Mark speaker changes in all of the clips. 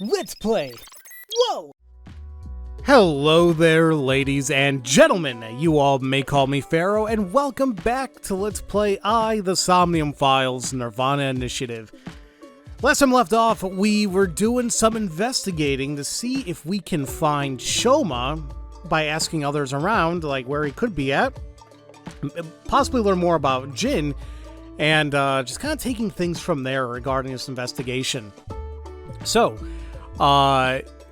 Speaker 1: Let's play! Whoa! Hello there, ladies and gentlemen. You all may call me Pharaoh, and welcome back to Let's Play the Somnium Files Nirvana Initiative. Last time left off, we were doing some investigating to see if we can find Shoma by asking others around, like where he could be at. Possibly learn more about Jin, and just kind of taking things from there regarding this investigation. So,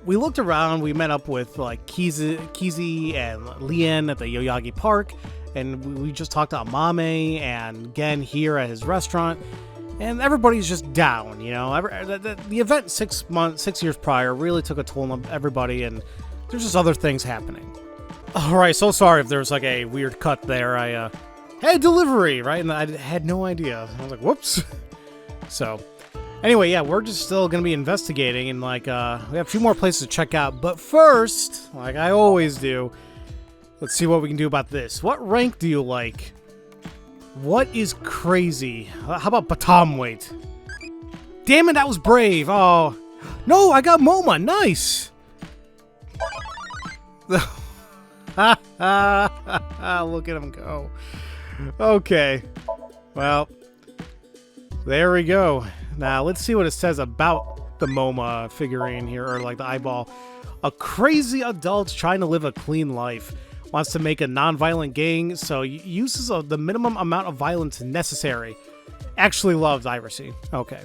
Speaker 1: we looked around, we met up with like Kizi and Lien at the Yoyagi Park, and we just talked to Amame and Gen here at his restaurant, and everybody's just down, you know. The event 6 years prior really took a toll on everybody, and there's just other things happening. Alright, so sorry if there's like a weird cut there. I had delivery, right? And I had no idea. I was like, whoops. So, anyway, yeah, we're just still going to be investigating, and like, we have a few more places to check out. But first, like I always do, let's see what we can do about this. What rank do you like? What is crazy? How about baton weight? Damn it, that was brave. Oh, no, I got MoMA. Nice. Look at him go. Okay. Well, there we go. Now, let's see what it says about the MoMA figurine here, or like the eyeball. A crazy adult trying to live a clean life. Wants to make a non-violent gang, so uses the minimum amount of violence necessary. Actually loves Irisy. Okay.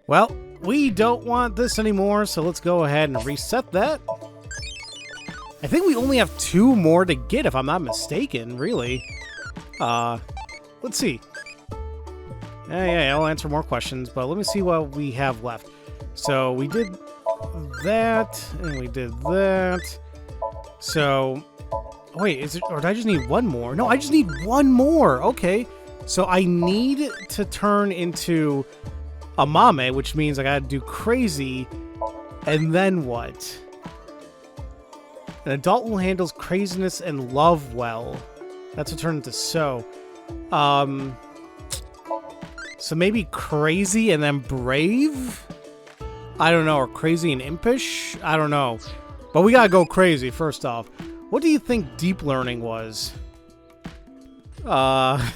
Speaker 1: Well, we don't want this anymore, so let's go ahead and reset that. I think we only have 2 more to get, if I'm not mistaken, really. Let's see. Yeah, I'll answer more questions, but let me see what we have left. So, we did that, and we did that. So, wait, is it, or did I just need 1 more? No, I just need 1 more. Okay. So, I need to turn into Amame, which means I gotta do crazy, and then what? An adult who handles craziness and love well. That's what turned into So. So maybe crazy and then brave? I don't know, or crazy and impish? I don't know. But we gotta go crazy, first off. What do you think deep learning was? I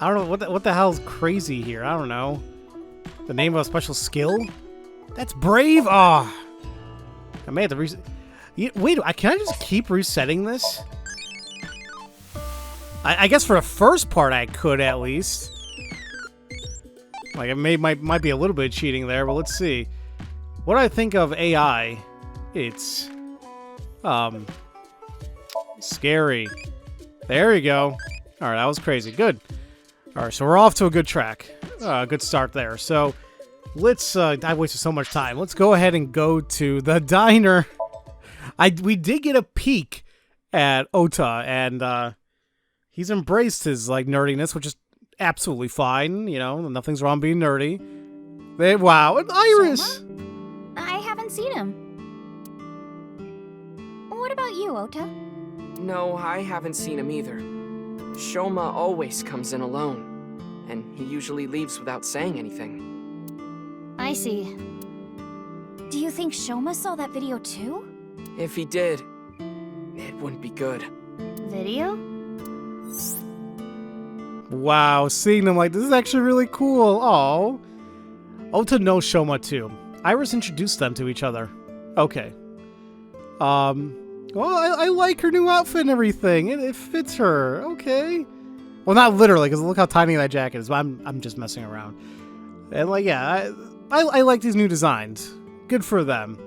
Speaker 1: don't know, what the hell's crazy here? I don't know. The name of a special skill? That's brave? Ah. Oh. I may have to reset. Wait, can I just keep resetting this? I guess for the first part I could, at least. Like, it might be a little bit of cheating there, but let's see. What do I think of AI? It's scary. There you go. Alright, that was crazy. Good. Alright, so we're off to a good track. Good start there. So, let's, I wasted so much time. Let's go ahead and go to the diner. We did get a peek at Ota, and he's embraced his like nerdiness, which is absolutely fine. You know, nothing's wrong being nerdy. Wow, an iris!
Speaker 2: Shoma? I haven't seen him. What about you, Ota?
Speaker 3: No, I haven't seen him either. Shoma always comes in alone, and he usually leaves without saying anything.
Speaker 2: I see. Do you think Shoma saw that video too?
Speaker 3: If he did, it wouldn't be good.
Speaker 2: Video?
Speaker 1: Wow, seeing them like this is actually really cool. Oh, Ota knows Shoma too. Iris introduced them to each other. Okay. Well, I like her new outfit and everything. It fits her. Okay. Well, not literally, because look how tiny that jacket is. But I'm just messing around. And like, yeah, I like these new designs. Good for them.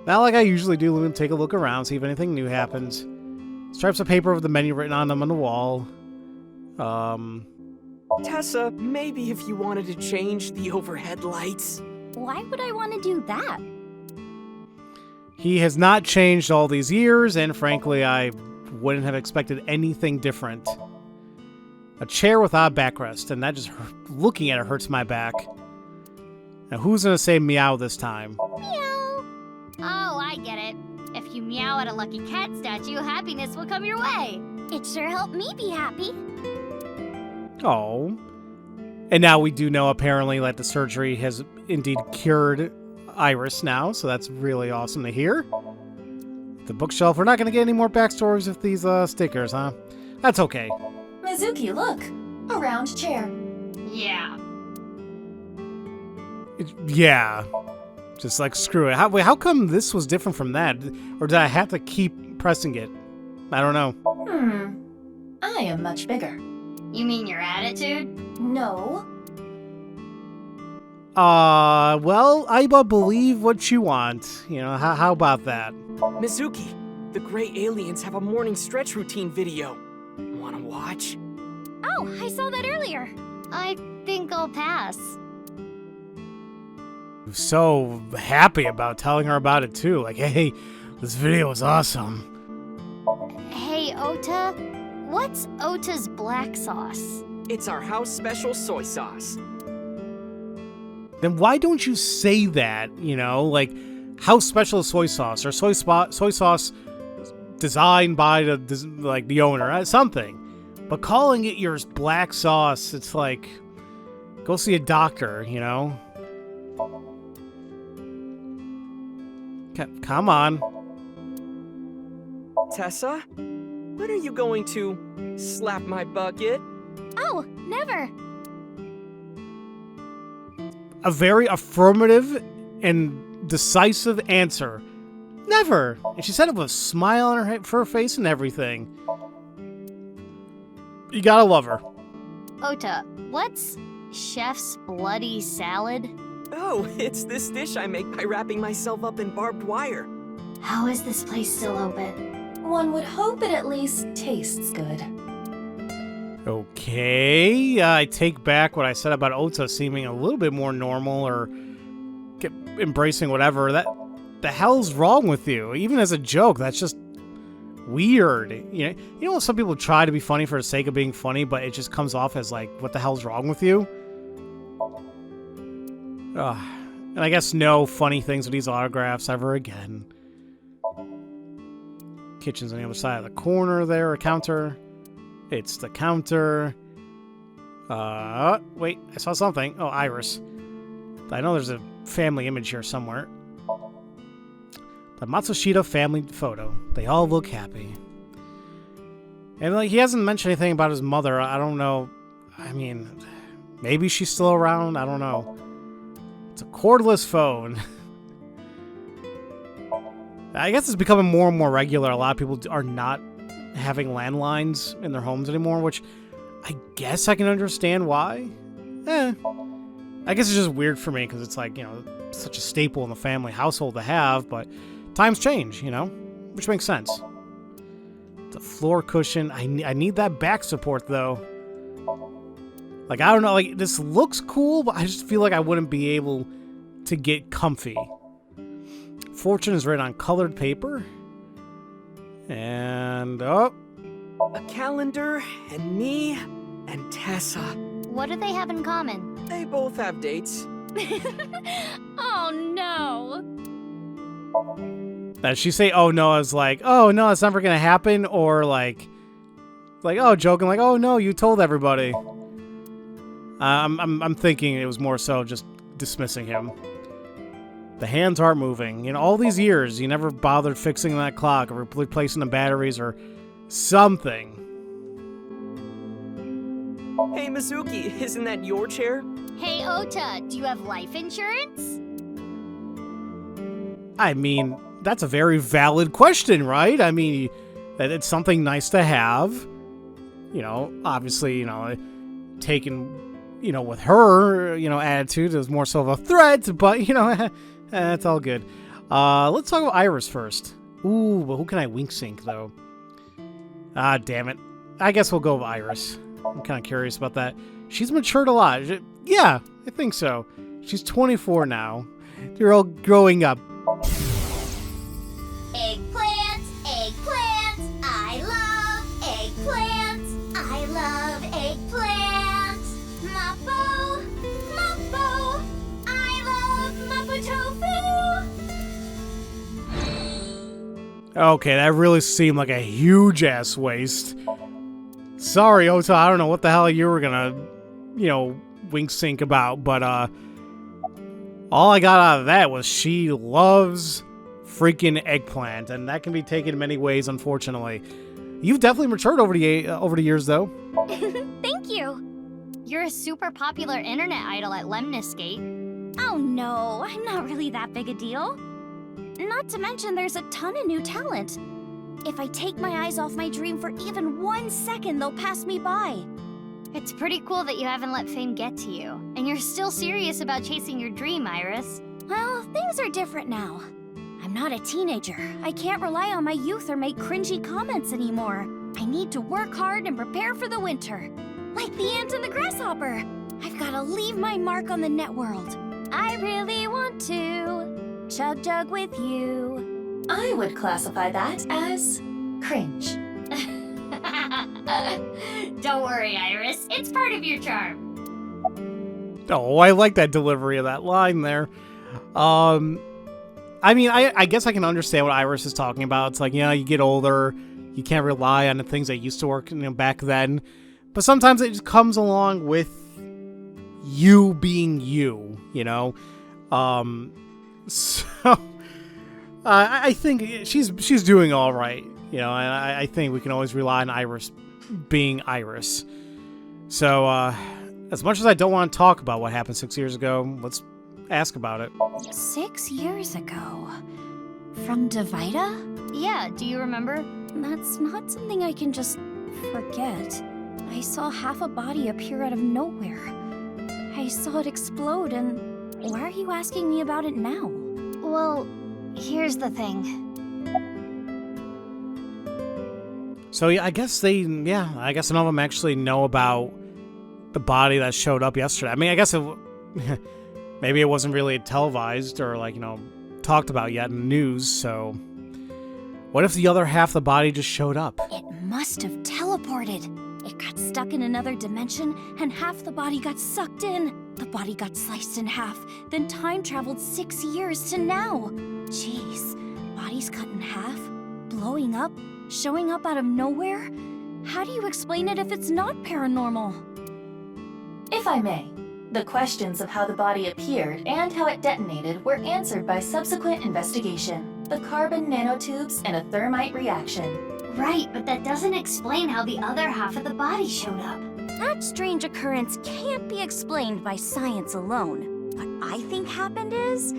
Speaker 1: Not like I usually do, let me take a look around, see if anything new happens. Stripes of paper with the menu written on them on the wall.
Speaker 3: Tessa, maybe if you wanted to change the overhead lights.
Speaker 2: Why would I want to do that?
Speaker 1: He has not changed all these years, and frankly, I wouldn't have expected anything different. A chair without a backrest, and that just, looking at it hurts my back. Now, who's gonna say meow this time?
Speaker 2: Meow. Oh, I get it. If you meow at a lucky cat statue, happiness will come your way. It sure helped me be happy.
Speaker 1: Oh. And now we do know, apparently, that the surgery has indeed cured Iris now, so that's really awesome to hear. The bookshelf, we're not going to get any more backstories with these stickers, huh? That's okay.
Speaker 4: Mizuki, look! A round chair.
Speaker 2: Yeah.
Speaker 1: Yeah. Just like, screw it. Wait, how come this was different from that? Or did I have to keep pressing it? I don't know.
Speaker 4: I am much bigger.
Speaker 2: You mean your attitude?
Speaker 4: No.
Speaker 1: Well, Aiba, believe what you want. You know, how about that?
Speaker 3: Mizuki, the gray aliens have a morning stretch routine video. Wanna watch?
Speaker 2: Oh, I saw that earlier. I think I'll pass.
Speaker 1: I'm so happy about telling her about it too. Like, hey, this video is awesome.
Speaker 2: Hey, Ota. What's Ota's black sauce?
Speaker 3: It's our house special soy sauce.
Speaker 1: Then why don't you say that, you know? Like, how special is soy sauce? Or soy sauce designed by the owner, something. But calling it your black sauce, it's like, go see a doctor, you know? Come on.
Speaker 3: Tessa, when are you going to slap my bucket?
Speaker 2: Oh, never.
Speaker 1: A very affirmative and decisive answer. Never. And she said it with a smile on her face and everything. You gotta love her.
Speaker 2: Ota, what's chef's bloody salad?
Speaker 3: Oh, it's this dish I make by wrapping myself up in barbed wire.
Speaker 4: How is this place still open? One would hope it at least tastes good.
Speaker 1: Okay, I take back what I said about Ota seeming a little bit more normal or embracing whatever. The hell's wrong with you? Even as a joke, that's just weird. You know, some people try to be funny for the sake of being funny, but it just comes off as like, what the hell's wrong with you? And I guess no funny things with these autographs ever again. Kitchen's on the other side of the corner there, a counter. It's the counter. Wait, I saw something. Oh, Iris. I know there's a family image here somewhere. The Matsushita family photo. They all look happy. And like, he hasn't mentioned anything about his mother. I don't know. I mean, maybe she's still around. I don't know. It's a cordless phone. I guess it's becoming more and more regular. A lot of people are not having landlines in their homes anymore, which I guess I can understand why. I guess it's just weird for me because it's like, you know, such a staple in the family household to have, but times change, you know, which makes sense. The floor cushion. I need that back support, though. Like, I don't know, like, this looks cool, but I just feel like I wouldn't be able to get comfy. Fortune is written on colored paper. And, oh.
Speaker 3: A calendar, and me, and Tessa.
Speaker 2: What do they have in common?
Speaker 3: They both have dates.
Speaker 2: Oh, no.
Speaker 1: Did she say, oh, no, I was like, oh, no, it's never going to happen? Or, like, oh, joking, like, oh, no, you told everybody. I'm thinking it was more so just dismissing him. The hands aren't moving. You know, all these years, you never bothered fixing that clock or replacing the batteries or something.
Speaker 3: Hey, Mizuki, isn't that your chair?
Speaker 2: Hey, Ota, do you have life insurance?
Speaker 1: I mean, that's a very valid question, right? I mean, that it's something nice to have. You know, obviously, you know, taken, you know, with her, you know, attitude is more so of a threat, but, you know, it's all good. Let's talk about Iris first. Ooh, but who can I wink sync, though? Ah, damn it. I guess we'll go with Iris. I'm kind of curious about that. She's matured a lot. Yeah, I think so. She's 24 now. They're all growing up.
Speaker 2: Eggplants, eggplants, I love eggplants. I love eggplants. Mappo, mappo, I love mappo tofu.
Speaker 1: Okay, that really seemed like a huge-ass waste. Sorry, Ota, I don't know what the hell you were gonna, you know, wink sync about, but all I got out of that was she loves freaking eggplant, and that can be taken in many ways, unfortunately. You've definitely matured over the years, though.
Speaker 2: Thank you. You're a super popular internet idol at Lemniscate. Oh no, I'm not really that big a deal. Not to mention there's a ton of new talent. If I take my eyes off my dream for even 1 second, they'll pass me by. It's pretty cool that you haven't let fame get to you, and you're still serious about chasing your dream, Iris. Well, things are different now. I'm not a teenager. I can't rely on my youth or make cringy comments anymore. I need to work hard and prepare for the winter. Like the ant and the grasshopper. I've got to leave my mark on the net world. I really want to chug jug with you.
Speaker 4: I would classify that as cringe.
Speaker 2: Don't worry, Iris. It's part of your charm.
Speaker 1: Oh, I like that delivery of that line there. I mean, I guess I can understand what Iris is talking about. It's like, you get older, you can't rely on the things that used to work back then. But sometimes it just comes along with you being you, So I think she's doing all right, I think we can always rely on Iris being Iris. So as much as I don't want to talk about what happened 6 years ago, let's ask about it.
Speaker 2: 6 years ago? From Davida? Yeah, do you remember? That's not something I can just forget. I saw half a body appear out of nowhere. I saw it explode, and why are you asking me about it now? Well, here's the thing.
Speaker 1: So I guess none of them actually know about the body that showed up yesterday. I mean, I guess maybe it wasn't really televised or talked about yet in the news, so what if the other half of the body just showed up?
Speaker 2: It must have teleported. It got stuck in another dimension, and half the body got sucked in. The body got sliced in half, then time traveled 6 years to now. Jeez, bodies cut in half, blowing up, showing up out of nowhere? How do you explain it if it's not paranormal?
Speaker 4: If I may, the questions of how the body appeared and how it detonated were answered by subsequent investigation. The carbon nanotubes and a thermite reaction.
Speaker 2: Right, but that doesn't explain how the other half of the body showed up. That strange occurrence can't be explained by science alone. What I think happened is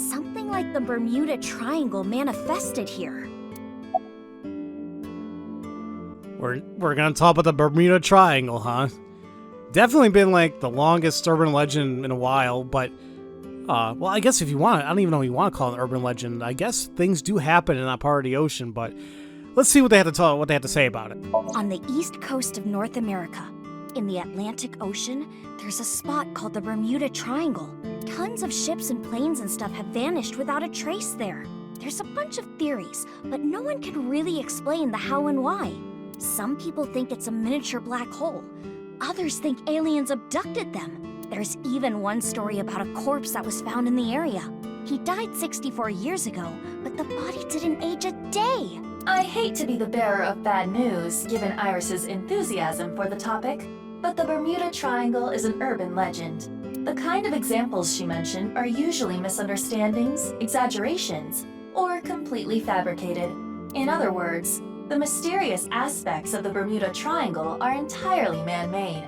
Speaker 2: something like the Bermuda Triangle manifested here.
Speaker 1: We're gonna talk about the Bermuda Triangle, huh? Definitely been the longest urban legend in a while, but well, I guess if you want, I don't even know if you want to call it an urban legend. I guess things do happen in that part of the ocean, but let's see what they have to say about it.
Speaker 2: On the east coast of North America, in the Atlantic Ocean, there's a spot called the Bermuda Triangle. Tons of ships and planes and stuff have vanished without a trace there. There's a bunch of theories, but no one can really explain the how and why. Some people think it's a miniature black hole. Others think aliens abducted them. There's even one story about a corpse that was found in the area. He died 64 years ago, but the body didn't age a day.
Speaker 4: I hate to be the bearer of bad news, given Iris's enthusiasm for the topic, but the Bermuda Triangle is an urban legend. The kind of examples she mentioned are usually misunderstandings, exaggerations, or completely fabricated. In other words, the mysterious aspects of the Bermuda Triangle are entirely man-made.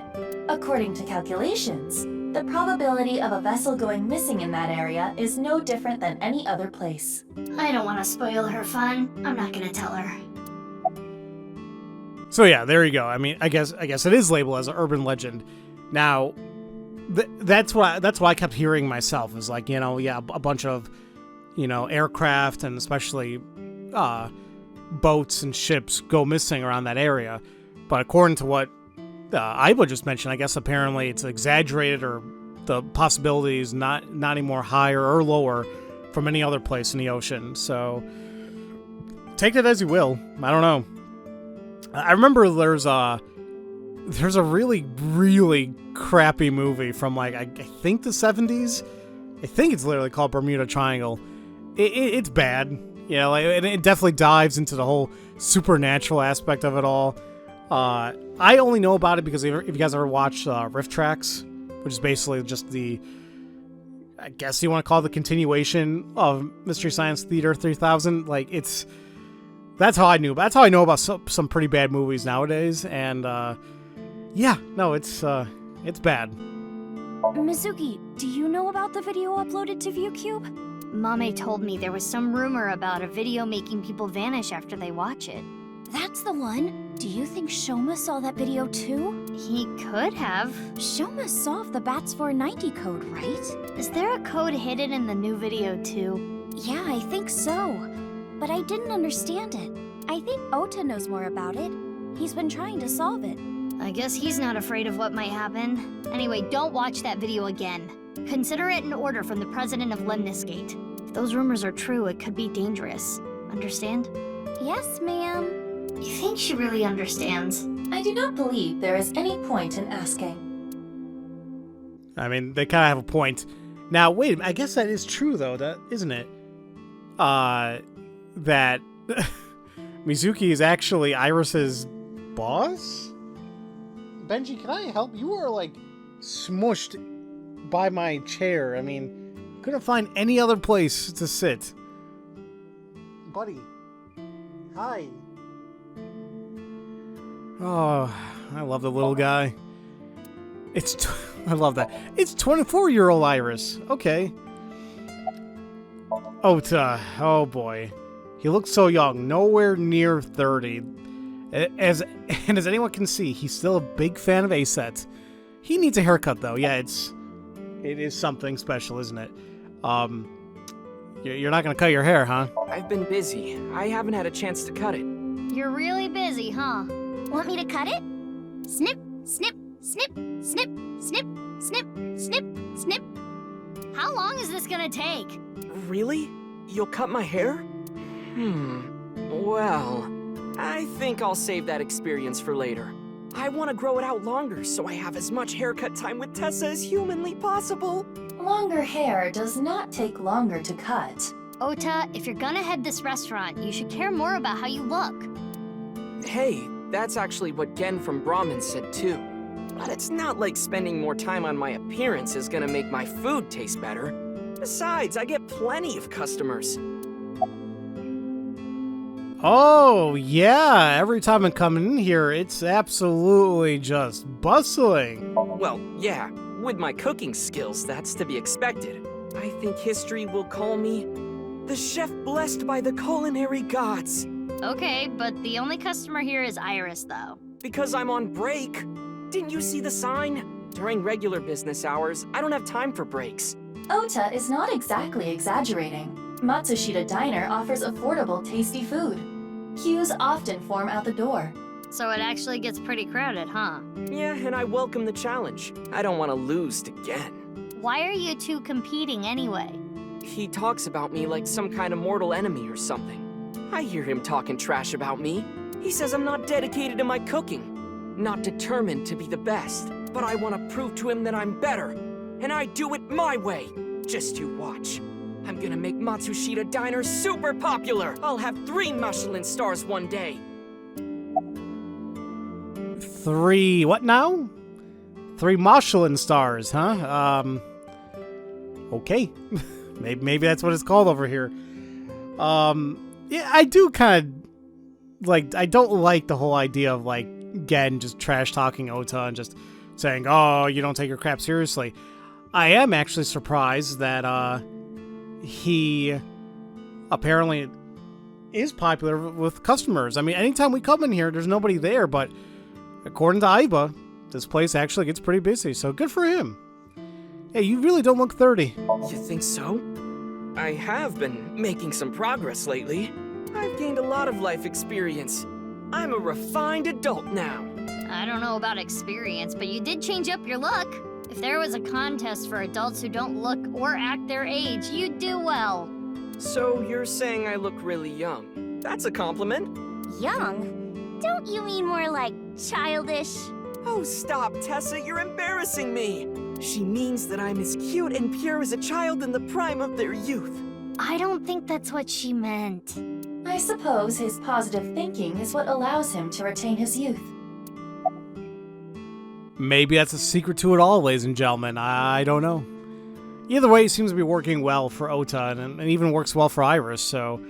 Speaker 4: According to calculations, the probability of a vessel going missing in that area is no different than any other place.
Speaker 2: I don't want to spoil her fun. I'm not gonna tell her.
Speaker 1: So yeah, there you go. I mean, I guess it is labeled as an urban legend. Now, that's what I kept hearing myself. Is a bunch of, aircraft and especially boats and ships go missing around that area. But according to what Aiba just mentioned, I guess apparently it's exaggerated, or the possibility is not any more higher or lower from any other place in the ocean. So take that as you will. I don't know. I remember there's a really, really crappy movie from I think the 70s. I think it's literally called Bermuda Triangle. It's bad. It definitely dives into the whole supernatural aspect of it all. I only know about it because if you guys ever watched Riff Tracks, which is basically just I guess you want to call it the continuation of Mystery Science Theater 3000. Like, that's how I know about some pretty bad movies nowadays, and yeah, no, it's bad.
Speaker 2: Mizuki, do you know about the video uploaded to ViewCube? Mame told me there was some rumor about a video making people vanish after they watch it. That's the one. Do you think Shoma saw that video too? He could have. Shoma solved the BATS 490 code, right? Is there a code hidden in the new video too? Yeah, I think so. But I didn't understand it. I think Ota knows more about it. He's been trying to solve it. I guess he's not afraid of what might happen. Anyway, don't watch that video again. Consider it an order from the president of Lemnis Gate. If those rumors are true, it could be dangerous. Understand? Yes, ma'am. You think she really understands?
Speaker 4: I do not believe there is any point in asking.
Speaker 1: I mean, they kind of have a point. Now, wait, I guess that is true, though, isn't it? That Mizuki is actually Iris's boss? Benji, can I help? You are, like, smushed by my chair. I mean, couldn't find any other place to sit. Buddy. Hi. Oh, I love the little guy. I love that. It's 24-year-old Iris. Okay. Ota. Oh, boy. He looks so young. Nowhere near 30. As anyone can see, he's still a big fan of A-Set. He needs a haircut, though. Yeah, it is something special, isn't it? You're not gonna cut your hair, huh?
Speaker 3: I've been busy. I haven't had a chance to cut it.
Speaker 2: You're really busy, huh? Want me to cut it? Snip, snip, snip, snip, snip, snip, snip, snip. How long is this gonna take?
Speaker 3: Really? You'll cut my hair? Well, I think I'll save that experience for later. I want to grow it out longer so I have as much haircut time with Tessa as humanly possible.
Speaker 4: Longer hair does not take longer to cut.
Speaker 2: Ota, if you're gonna head this restaurant, you should care more about how you look.
Speaker 3: Hey, that's actually what Gen from Brahmin said too. But it's not like spending more time on my appearance is gonna make my food taste better. Besides, I get plenty of customers.
Speaker 1: Oh, yeah. Every time I come in here, it's absolutely just bustling.
Speaker 3: Well, yeah, with my cooking skills, that's to be expected. I think history will call me the chef blessed by the culinary gods.
Speaker 2: Okay, but the only customer here is Iris, though.
Speaker 3: Because I'm on break. Didn't you see the sign? During regular business hours, I don't have time for breaks.
Speaker 4: Ota is not exactly exaggerating. Matsushita Diner offers affordable, tasty food. Queues often form out the door.
Speaker 2: So it actually gets pretty crowded, huh?
Speaker 3: Yeah, and I welcome the challenge. I don't want to lose to Gen.
Speaker 2: Why are you two competing anyway?
Speaker 3: He talks about me like some kind of mortal enemy or something. I hear him talking trash about me. He says I'm not dedicated to my cooking, not determined to be the best. But I want to prove to him that I'm better, and I do it my way. Just you watch. I'm gonna make Matsushita Diner super popular! I'll have 3 Michelin stars one day!
Speaker 1: 3 what now? 3 Michelin stars, huh? Okay. maybe that's what it's called over here. Yeah, I do kind of, like, I don't like the whole idea of, like, Gen just trash-talking Ota and just saying, oh, you don't take your crap seriously. I am actually surprised that, he apparently is popular with customers. I mean, anytime we come in here, there's nobody there, but according to Aiba, this place actually gets pretty busy, so good for him. Hey, you really don't look 30.
Speaker 3: You think so? I have been making some progress lately. I've gained a lot of life experience. I'm a refined adult now.
Speaker 2: I don't know about experience, but you did change up your look. If there was a contest for adults who don't look or act their age, you'd do well.
Speaker 3: So you're saying I look really young? That's a compliment.
Speaker 2: Young? Don't you mean more like childish?
Speaker 3: Oh, stop, Tessa, you're embarrassing me. She means that I'm as cute and pure as a child in the prime of their youth.
Speaker 2: I don't think that's what she meant.
Speaker 4: I suppose his positive thinking is what allows him to retain his youth.
Speaker 1: Maybe that's a secret to it all, ladies and gentlemen. I don't know. Either way, it seems to be working well for Ota, and even works well for Iris, so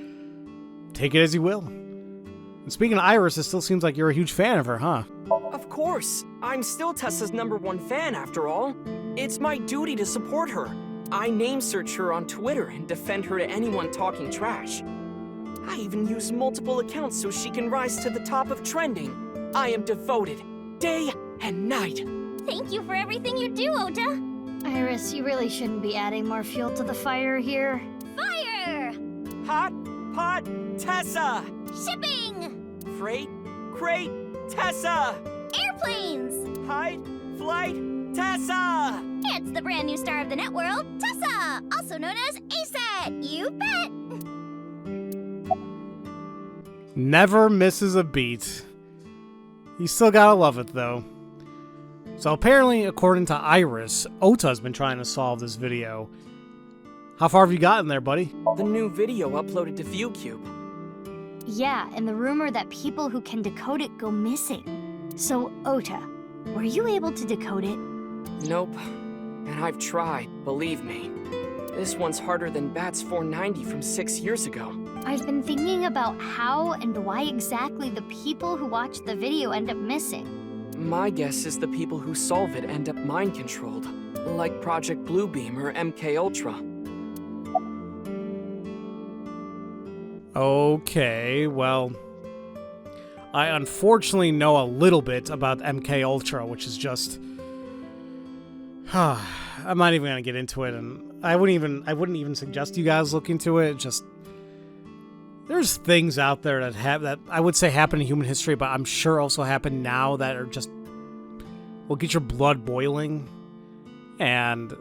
Speaker 1: take it as you will. And speaking of Iris, it still seems like you're a huge fan of her, huh?
Speaker 3: Of course. I'm still Tessa's #1 fan, after all. It's my duty to support her. I name search her on Twitter and defend her to anyone talking trash. I even use multiple accounts so she can rise to the top of trending. I am devoted, day and night.
Speaker 2: Thank you for everything you do, Ota. Iris, you really shouldn't be adding more fuel to the fire here. Fire!
Speaker 3: Hot pot Tessa!
Speaker 2: Shipping!
Speaker 3: Freight crate Tessa!
Speaker 2: Airplanes!
Speaker 3: Hide flight Tessa!
Speaker 2: It's the brand new star of the net world, Tessa, also known as ASAT. You bet!
Speaker 1: Never misses a beat. You still gotta love it, though. So apparently, according to Iris, Ota's been trying to solve this video. How far have you gotten there, buddy?
Speaker 3: The new video uploaded to ViewCube.
Speaker 2: Yeah, and the rumor that people who can decode it go missing. So, Ota, were you able to decode it?
Speaker 3: Nope. And I've tried, believe me. This one's harder than Bat's 490 from 6 years ago.
Speaker 2: I've been thinking about how and why exactly the people who watch the video end up missing.
Speaker 3: My guess is the people who solve it end up mind-controlled, like Project Bluebeam or MK Ultra.
Speaker 1: Okay, well, I unfortunately know a little bit about MK Ultra, which is just... I'm not even gonna get into it, and I wouldn't even suggest you guys look into it. Just there's things out there that I would say happen in human history, but I'm sure also happen now that are just will get your blood boiling. And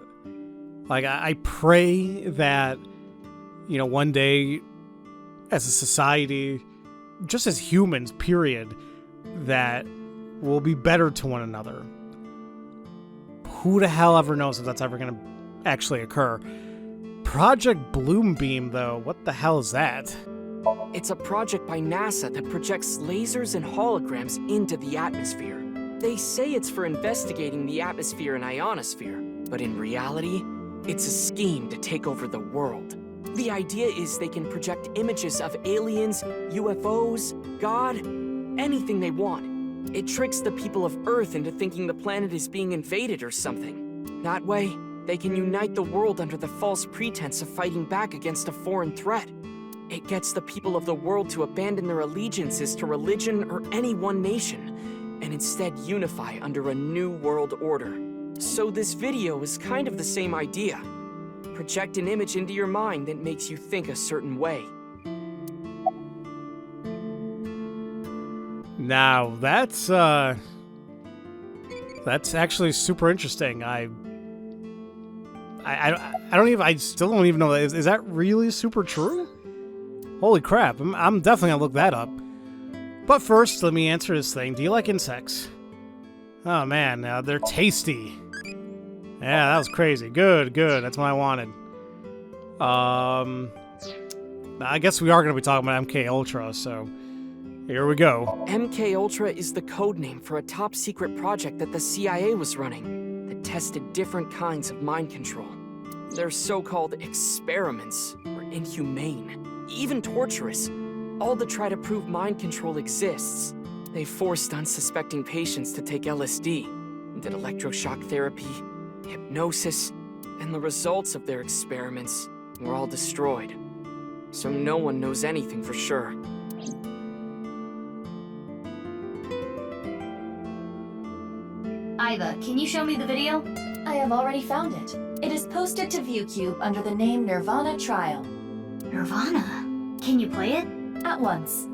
Speaker 1: like I pray that, you know, one day as a society, just as humans, period, that we'll be better to one another. Who the hell ever knows if that's ever going to actually occur? Project Bluebeam, though, what the hell is that?
Speaker 3: It's a project by NASA that projects lasers and holograms into the atmosphere. They say it's for investigating the atmosphere and ionosphere, but in reality, it's a scheme to take over the world. The idea is they can project images of aliens, UFOs, God, anything they want. It tricks the people of Earth into thinking the planet is being invaded or something. That way, they can unite the world under the false pretense of fighting back against a foreign threat. It gets the people of the world to abandon their allegiances to religion or any one nation, and instead unify under a new world order. So this video is kind of the same idea. Project an image into your mind that makes you think a certain way.
Speaker 1: Now, that's actually super interesting. I still don't even know. Is that really super true? Holy crap, I'm definitely gonna look that up. But first, let me answer this thing. Do you like insects? Oh man, they're tasty. Yeah, that was crazy. Good, that's what I wanted. I guess we are gonna be talking about MK Ultra, so here we go.
Speaker 3: MK Ultra is the code name for a top-secret project that the CIA was running that tested different kinds of mind control. Their so-called experiments were inhumane, even torturous, all to try to prove mind control exists. They forced unsuspecting patients to take LSD, did electroshock therapy, hypnosis, and the results of their experiments were all destroyed. So no one knows anything for sure.
Speaker 2: Aiba, can you show me the video?
Speaker 4: I have already found it. It is posted to ViewCube under the name Nirvana Trial.
Speaker 2: Nirvana? Can you play it?
Speaker 4: At once.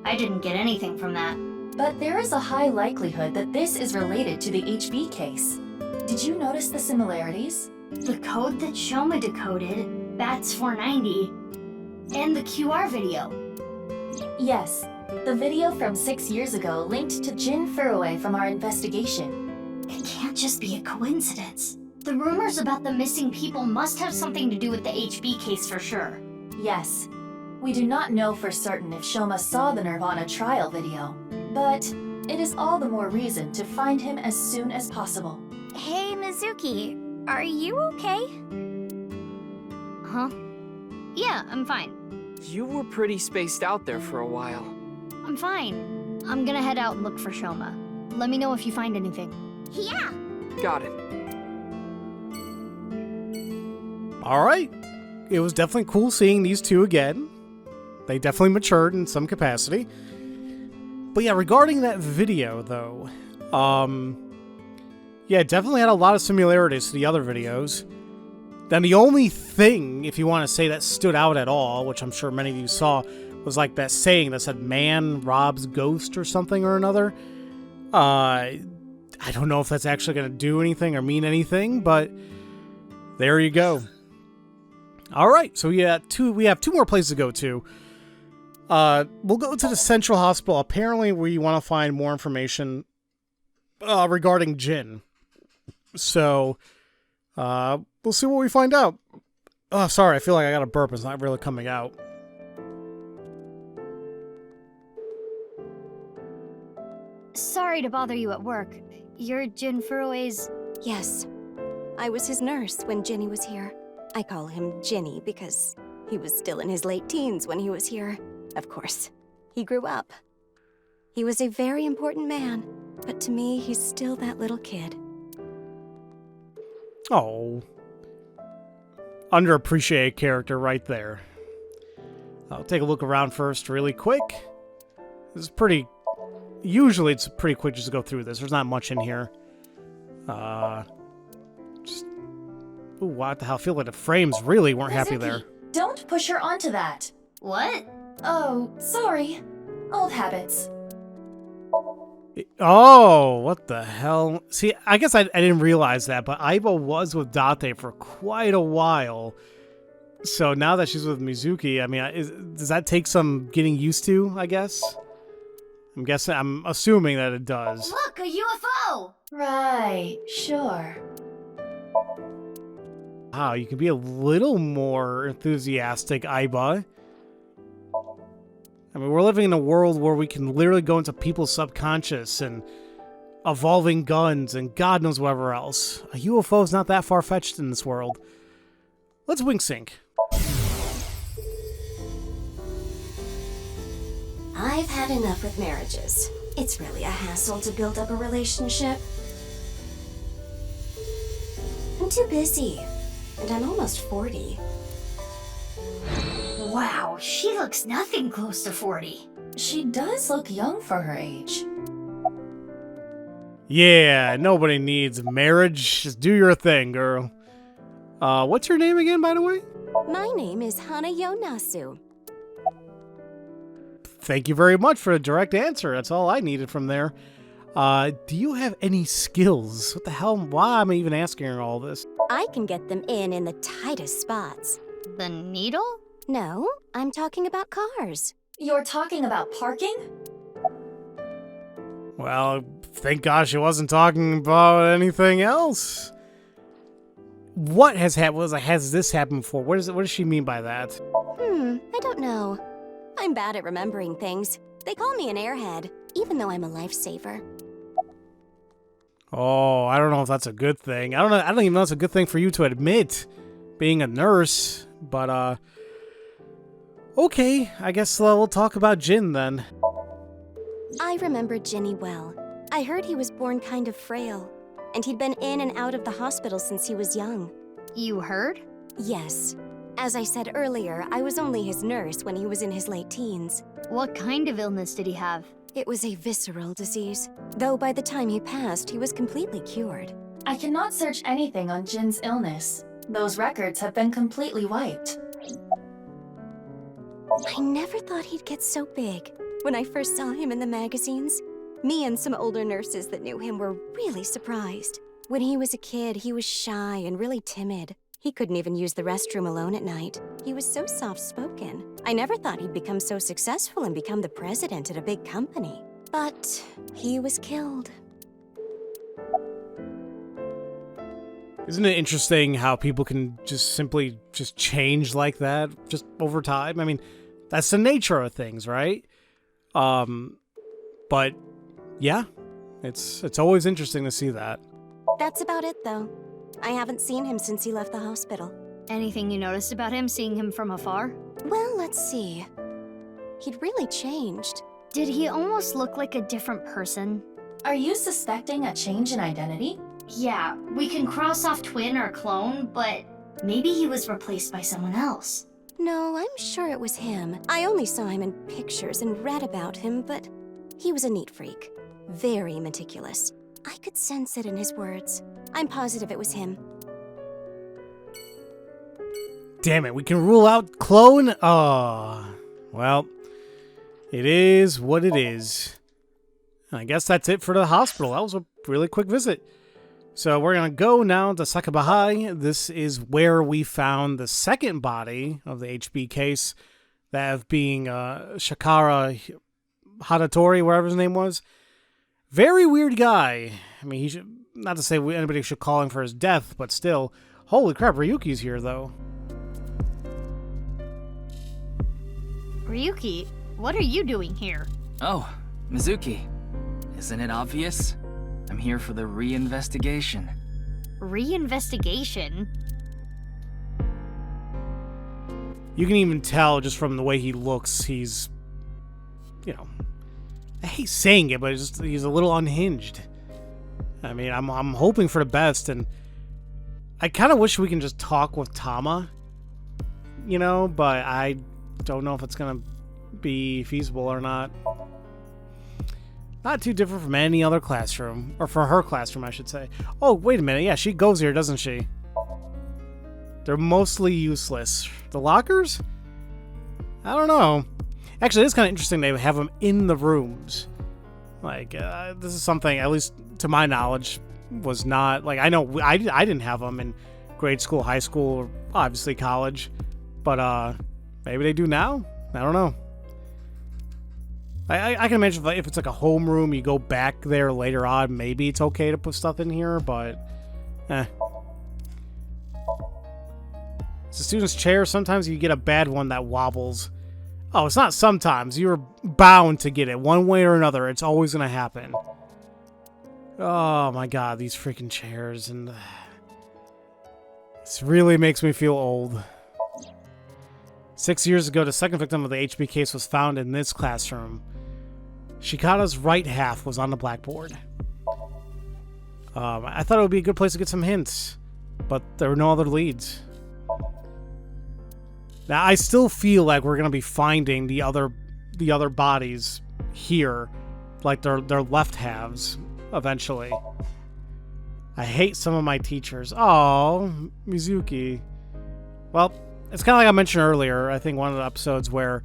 Speaker 2: I didn't get anything from that.
Speaker 4: But there is a high likelihood that this is related to the HB case. Did you notice the similarities?
Speaker 2: The code that Shoma decoded, Bats 490, and the QR video.
Speaker 4: Yes, the video from 6 years ago linked to Jin Pharaoh from our investigation.
Speaker 2: It can't just be a coincidence. The rumors about the missing people must have something to do with the HB case for sure.
Speaker 4: Yes. We do not know for certain if Shoma saw the Nirvana trial video, but it is all the more reason to find him as soon as possible.
Speaker 2: Hey, Mizuki, are you okay? Huh? Yeah, I'm fine.
Speaker 3: You were pretty spaced out there for a while.
Speaker 2: I'm fine. I'm gonna head out and look for Shoma. Let me know if you find anything. Yeah!
Speaker 3: Got it.
Speaker 1: Alright. It was definitely cool seeing these two again. They definitely matured in some capacity. But yeah, regarding that video, though, yeah, it definitely had a lot of similarities to the other videos. Then the only thing, if you want to say, that stood out at all, which I'm sure many of you saw, was like that saying that said, "Man robs ghost," or something or another. I don't know if that's actually going to do anything or mean anything, but there you go. Alright, so we have two more places to go to. We'll go to the Central Hospital. Apparently, we want to find more information regarding Jin. So, we'll see what we find out. Oh, sorry, I feel like I got a burp. It's not really coming out.
Speaker 2: Sorry to bother you at work. You're Jin Furue's...
Speaker 5: Yes. I was his nurse when Ginny was here. I call him Ginny because he was still in his late teens when he was here. Of course, he grew up. He was a very important man, but to me, he's still that little kid.
Speaker 1: Oh. Underappreciated character right there. I'll take a look around first really quick. This is pretty... Usually it's pretty quick just to go through this. There's not much in here. Ooh, what the hell? I feel like the frames really weren't happy there.
Speaker 4: Don't push her onto that.
Speaker 2: What?
Speaker 4: Oh, sorry. Old habits.
Speaker 1: Oh, what the hell? See, I guess I didn't realize that, but Aiba was with Date for quite a while. So now that she's with Mizuki, I mean, does that take some getting used to, I guess? I'm assuming that it does.
Speaker 2: Look, a UFO!
Speaker 4: Right, sure.
Speaker 1: Wow, you can be a little more enthusiastic, Aiba. I mean, we're living in a world where we can literally go into people's subconscious and evolving guns and God knows whatever else. A UFO is not that far-fetched in this world. Let's wing sync.
Speaker 5: I've had enough with marriages. It's really a hassle to build up a relationship. I'm too busy, and I'm almost 40.
Speaker 2: Wow, she looks nothing close to 40.
Speaker 4: She does look young for her age.
Speaker 1: Yeah, nobody needs marriage. Just do your thing, girl. What's your name again, by the way?
Speaker 5: My name is Hana Yonasu.
Speaker 1: Thank you very much for a direct answer. That's all I needed from there. Do you have any skills? What the hell? Why am I even asking her all this?
Speaker 5: I can get them in the tightest spots.
Speaker 2: The needle?
Speaker 5: No, I'm talking about cars.
Speaker 4: You're talking about parking?
Speaker 1: Well, thank God she wasn't talking about anything else. What has happened? Has this happened before? What does she mean by that?
Speaker 5: I don't know. I'm bad at remembering things. They call me an airhead, even though I'm a lifesaver.
Speaker 1: Oh, I don't know if that's a good thing. I don't even know if it's a good thing for you to admit, being a nurse. But, okay, I guess we'll talk about Jin then.
Speaker 5: I remember Ginny well. I heard he was born kind of frail, and he'd been in and out of the hospital since he was young.
Speaker 2: You heard?
Speaker 5: Yes. As I said earlier, I was only his nurse when he was in his late teens.
Speaker 2: What kind of illness did he have?
Speaker 5: It was a visceral disease, though by the time he passed, he was completely cured.
Speaker 4: I cannot search anything on Jin's illness. Those records have been completely wiped.
Speaker 5: I never thought he'd get so big. When I first saw him in the magazines, me and some older nurses that knew him were really surprised. When he was a kid, he was shy and really timid. He couldn't even use the restroom alone at night. He was so soft-spoken. I never thought he'd become so successful and become the president at a big company. But he was killed.
Speaker 1: Isn't it interesting how people can just simply just change like that just over time? I mean, that's the nature of things, right? But yeah, it's always interesting to see that.
Speaker 5: That's about it, though. I haven't seen him since he left the hospital.
Speaker 2: Anything you noticed about him, seeing him from afar?
Speaker 5: Well, let's see. He'd really changed.
Speaker 2: Did he almost look like a different person?
Speaker 4: Are you suspecting a change in identity?
Speaker 2: Yeah, we can cross off twin or clone, but maybe he was replaced by someone else.
Speaker 5: No, I'm sure it was him. I only saw him in pictures and read about him, but he was a neat freak. Very meticulous. I could sense it in his words. I'm positive it was him.
Speaker 1: Damn it, we can rule out clone? Oh, well, it is what it is. I guess that's it for the hospital. That was a really quick visit. So we're going to go now to Sakabahai. This is where we found the second body of the HB case, that being Shakara Hadatori, whatever his name was. Very weird guy. I mean, he should, not to say anybody should call him for his death, but still. Holy crap, Ryuki's here, though.
Speaker 2: Ryuki, what are you doing here?
Speaker 6: Oh, Mizuki. Isn't it obvious? I'm here for the reinvestigation.
Speaker 2: Reinvestigation?
Speaker 1: You can even tell just from the way he looks, he's, you know, I hate saying it, but he's a little unhinged. I mean, I'm hoping for the best, and I kind of wish we can just talk with Tama, you know, but I don't know if it's going to be feasible or not. Not too different from any other classroom, or for her classroom, I should say. Oh, wait a minute. Yeah, she goes here, doesn't she? They're mostly useless. The lockers? I don't know. Actually, it's kind of interesting they have them in the rooms. Like, this is something, at least to my knowledge, was not... Like, I know I didn't have them in grade school, high school, or obviously college. But, maybe they do now? I don't know. I can imagine if it's like a homeroom, you go back there later on, maybe it's okay to put stuff in here, but... It's a student's chair. Sometimes you get a bad one that wobbles. Oh, it's not sometimes. You're bound to get it. One way or another, it's always going to happen. Oh my god, these freaking chairs. And this really makes me feel old. 6 years ago, the second victim of the HB case was found in this classroom. Shikata's right half was on the blackboard. I thought it would be a good place to get some hints, but there were no other leads. Now, I still feel like we're going to be finding the other bodies here, like their left halves, eventually. I hate some of my teachers. Oh, Mizuki. Well, it's kind of like I mentioned earlier, I think one of the episodes where,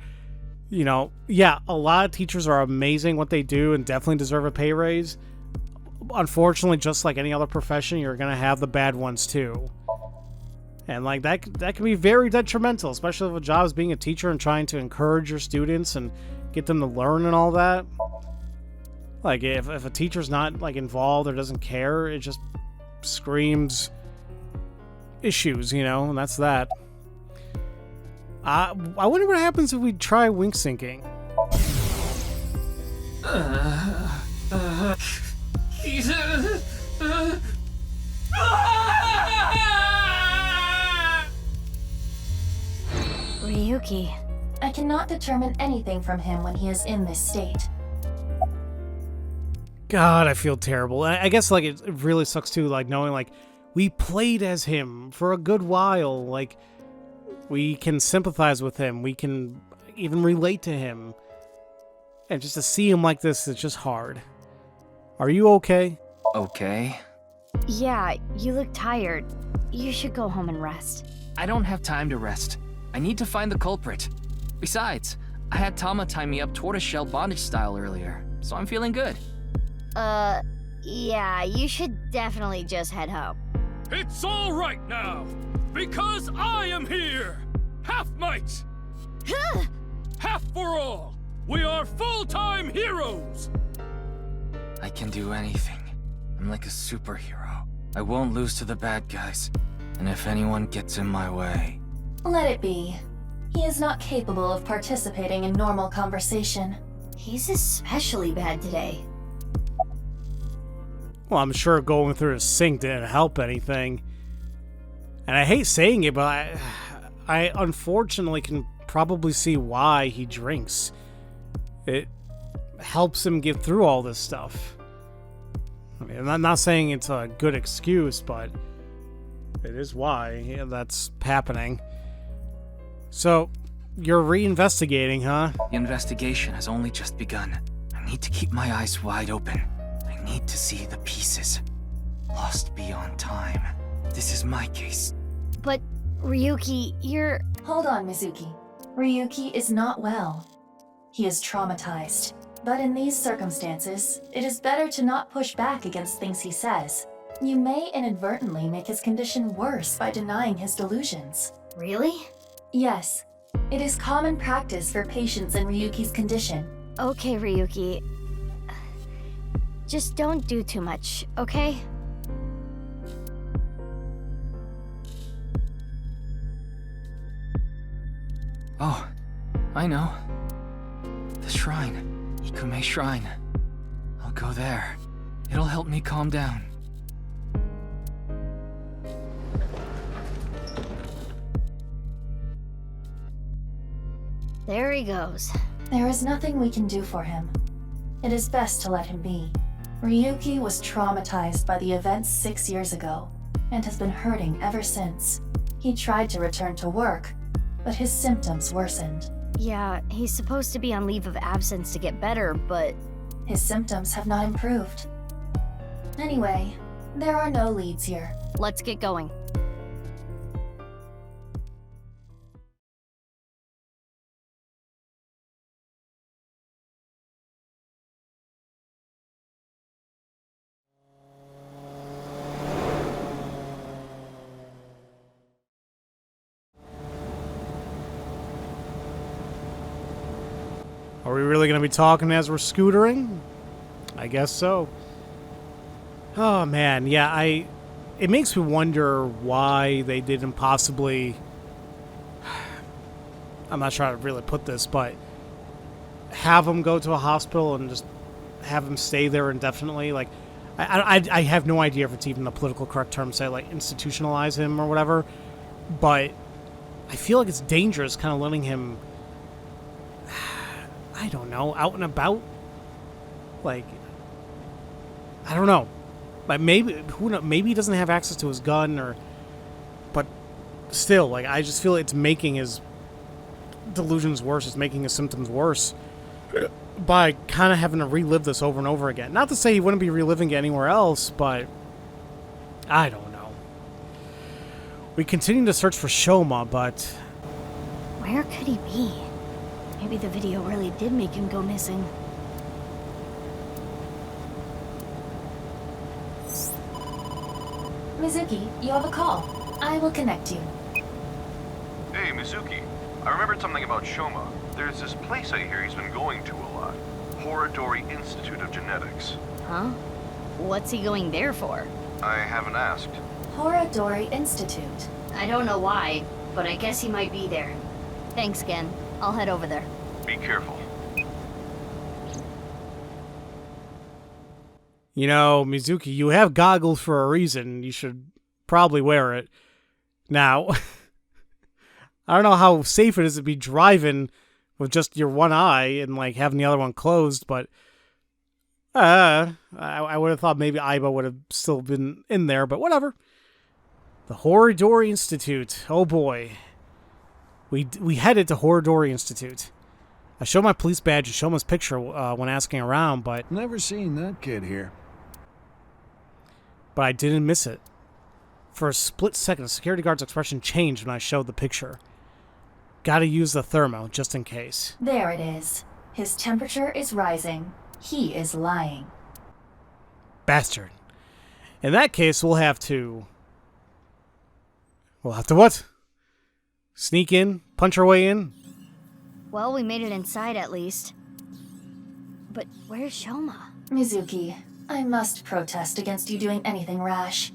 Speaker 1: you know, yeah, a lot of teachers are amazing what they do and definitely deserve a pay raise. Unfortunately, just like any other profession, you're going to have the bad ones too. And like that can be very detrimental, especially if a job is being a teacher and trying to encourage your students and get them to learn and all that. Like if a teacher's not like involved or doesn't care, it just screams issues, you know, and that's that. I wonder what happens if we try wink syncing.
Speaker 2: Ryuki.
Speaker 4: I cannot determine anything from him when he is in this state.
Speaker 1: God, I feel terrible. I guess like it really sucks too, like knowing like we played as him for a good while. Like we can sympathize with him. We can even relate to him. And just to see him like this, it's just hard. Are you okay?
Speaker 6: Okay.
Speaker 2: Yeah, you look tired. You should go home and rest.
Speaker 6: I don't have time to rest. I need to find the culprit. Besides, I had Tama tie me up tortoiseshell bondage style earlier, so I'm feeling good.
Speaker 2: Yeah, you should definitely just head home.
Speaker 7: It's all right now, because I am here! Half might! Half for all! We are full-time heroes!
Speaker 6: I can do anything. I'm like a superhero. I won't lose to the bad guys. And if anyone gets in my way...
Speaker 4: Let it be. He is not capable of participating in normal conversation.
Speaker 2: He's especially bad today.
Speaker 1: Well, I'm sure going through his sink didn't help anything. And I hate saying it, but I unfortunately can probably see why he drinks. It helps him get through all this stuff. I mean, I'm not saying it's a good excuse, but it is why that's happening. So, you're reinvestigating, huh?
Speaker 6: The investigation has only just begun. I need to keep my eyes wide open. I need to see the pieces. Lost beyond time. This is my case.
Speaker 2: But, Ryuki, you're...
Speaker 4: Hold on, Mizuki. Ryuki is not well. He is traumatized. But in these circumstances, it is better to not push back against things he says. You may inadvertently make his condition worse by denying his delusions.
Speaker 2: Really?
Speaker 4: Yes. It is common practice for patients in Ryuki's condition.
Speaker 2: Okay, Ryuki. Just don't do too much, okay?
Speaker 6: Oh, I know. The shrine. Ikume Shrine. I'll go there. It'll help me calm down.
Speaker 2: There he goes.
Speaker 4: There is nothing we can do for him. It is best to let him be. Ryuki was traumatized by the events 6 years ago, and has been hurting ever since. He tried to return to work, but his symptoms worsened.
Speaker 2: Yeah, he's supposed to be on leave of absence to get better, but...
Speaker 4: His symptoms have not improved. Anyway, there are no leads here.
Speaker 2: Let's get going.
Speaker 1: Are we really going to be talking as we're scootering? I guess so. Oh, man. Yeah, it makes me wonder why they didn't possibly... I'm not sure how to really put this, but have him go to a hospital and just have him stay there indefinitely. Like, I have no idea if it's even a political correct term to say, like, institutionalize him or whatever. But I feel like it's dangerous kind of letting him... I don't know, out and about. Like, I don't know. Like, maybe, who knows, maybe he doesn't have access to his gun, or, but still, like, I just feel it's making his delusions worse. It's making his symptoms worse by kind of having to relive this over and over again. Not to say he wouldn't be reliving it anywhere else, but I don't know. We continue to search for Shoma, but
Speaker 2: Where could he be? Maybe the video really did make him go missing.
Speaker 4: Mizuki, you have a call. I will connect you.
Speaker 8: Hey, Mizuki. I remembered something about Shoma. There's this place I hear he's been going to a lot. Horodori Institute of Genetics.
Speaker 2: Huh? What's he going there for?
Speaker 8: I haven't asked.
Speaker 4: Horodori Institute.
Speaker 2: I don't know why, but I guess he might be there. Thanks, Gen. I'll head over there.
Speaker 8: Be careful.
Speaker 1: you know, Mizuki, you have goggles for a reason. You should probably wear it. Now, I don't know how safe it is to be driving with just your one eye and, like, having the other one closed, but I would have thought maybe Aiba would have still been in there, but whatever. The Horodori Institute. Oh, boy. We headed to Horodori Institute. I showed my police badge and Shoma's picture when asking around, but
Speaker 9: Never seen that kid here.
Speaker 1: I didn't miss it. For a split second, the security guard's expression changed when I showed the picture. Gotta use the thermo, just in case.
Speaker 4: There it is. His temperature is rising. He is lying.
Speaker 1: Bastard. In that case, we'll have to... We'll have to what? Sneak in? Punch our way in?
Speaker 2: Well, we made it inside at least. But where's Shoma?
Speaker 4: Mizuki, I must protest against you doing anything rash.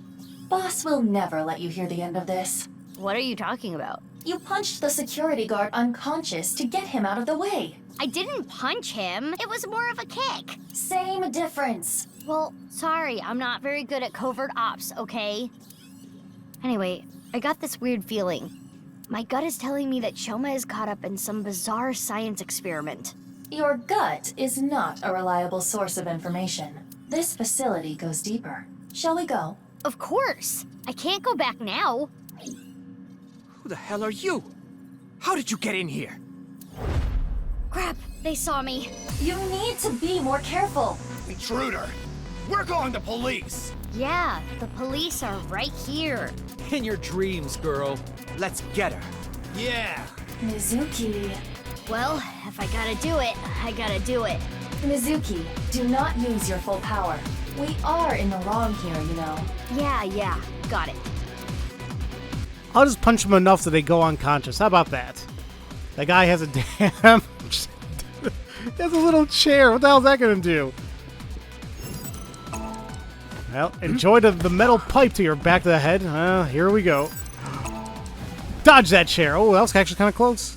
Speaker 4: Boss will never let you hear the end of this.
Speaker 2: What are you talking about?
Speaker 4: You punched the security guard unconscious to get him out of the way.
Speaker 2: I didn't punch him. It was more of a kick.
Speaker 4: Same difference.
Speaker 2: Well, sorry, I'm not very good at covert ops, okay? Anyway, I got this weird feeling. My gut is telling me that Shoma is caught up in some bizarre science experiment.
Speaker 4: Your gut is not a reliable source of information. This facility goes deeper. Shall we go?
Speaker 2: Of course. I can't go back now.
Speaker 10: Who the hell are you? How did you get in here?
Speaker 2: Crap, they saw me.
Speaker 4: You need to be more careful.
Speaker 10: Intruder! We're calling the police!
Speaker 2: Yeah, the police are right here.
Speaker 10: In your dreams, girl. Let's get her. Yeah!
Speaker 4: Mizuki.
Speaker 2: Well, if I gotta do it, I gotta do it.
Speaker 4: Mizuki, do not use your full power. We are in the wrong here, you know.
Speaker 2: Yeah, got it.
Speaker 1: I'll just punch him enough so they go unconscious. How about that? That guy has a damn... he has a little chair. What the hell's that gonna do? Well, enjoy the metal pipe to your back of the head. Here we go. Dodge that chair. Oh, that was actually kind of close.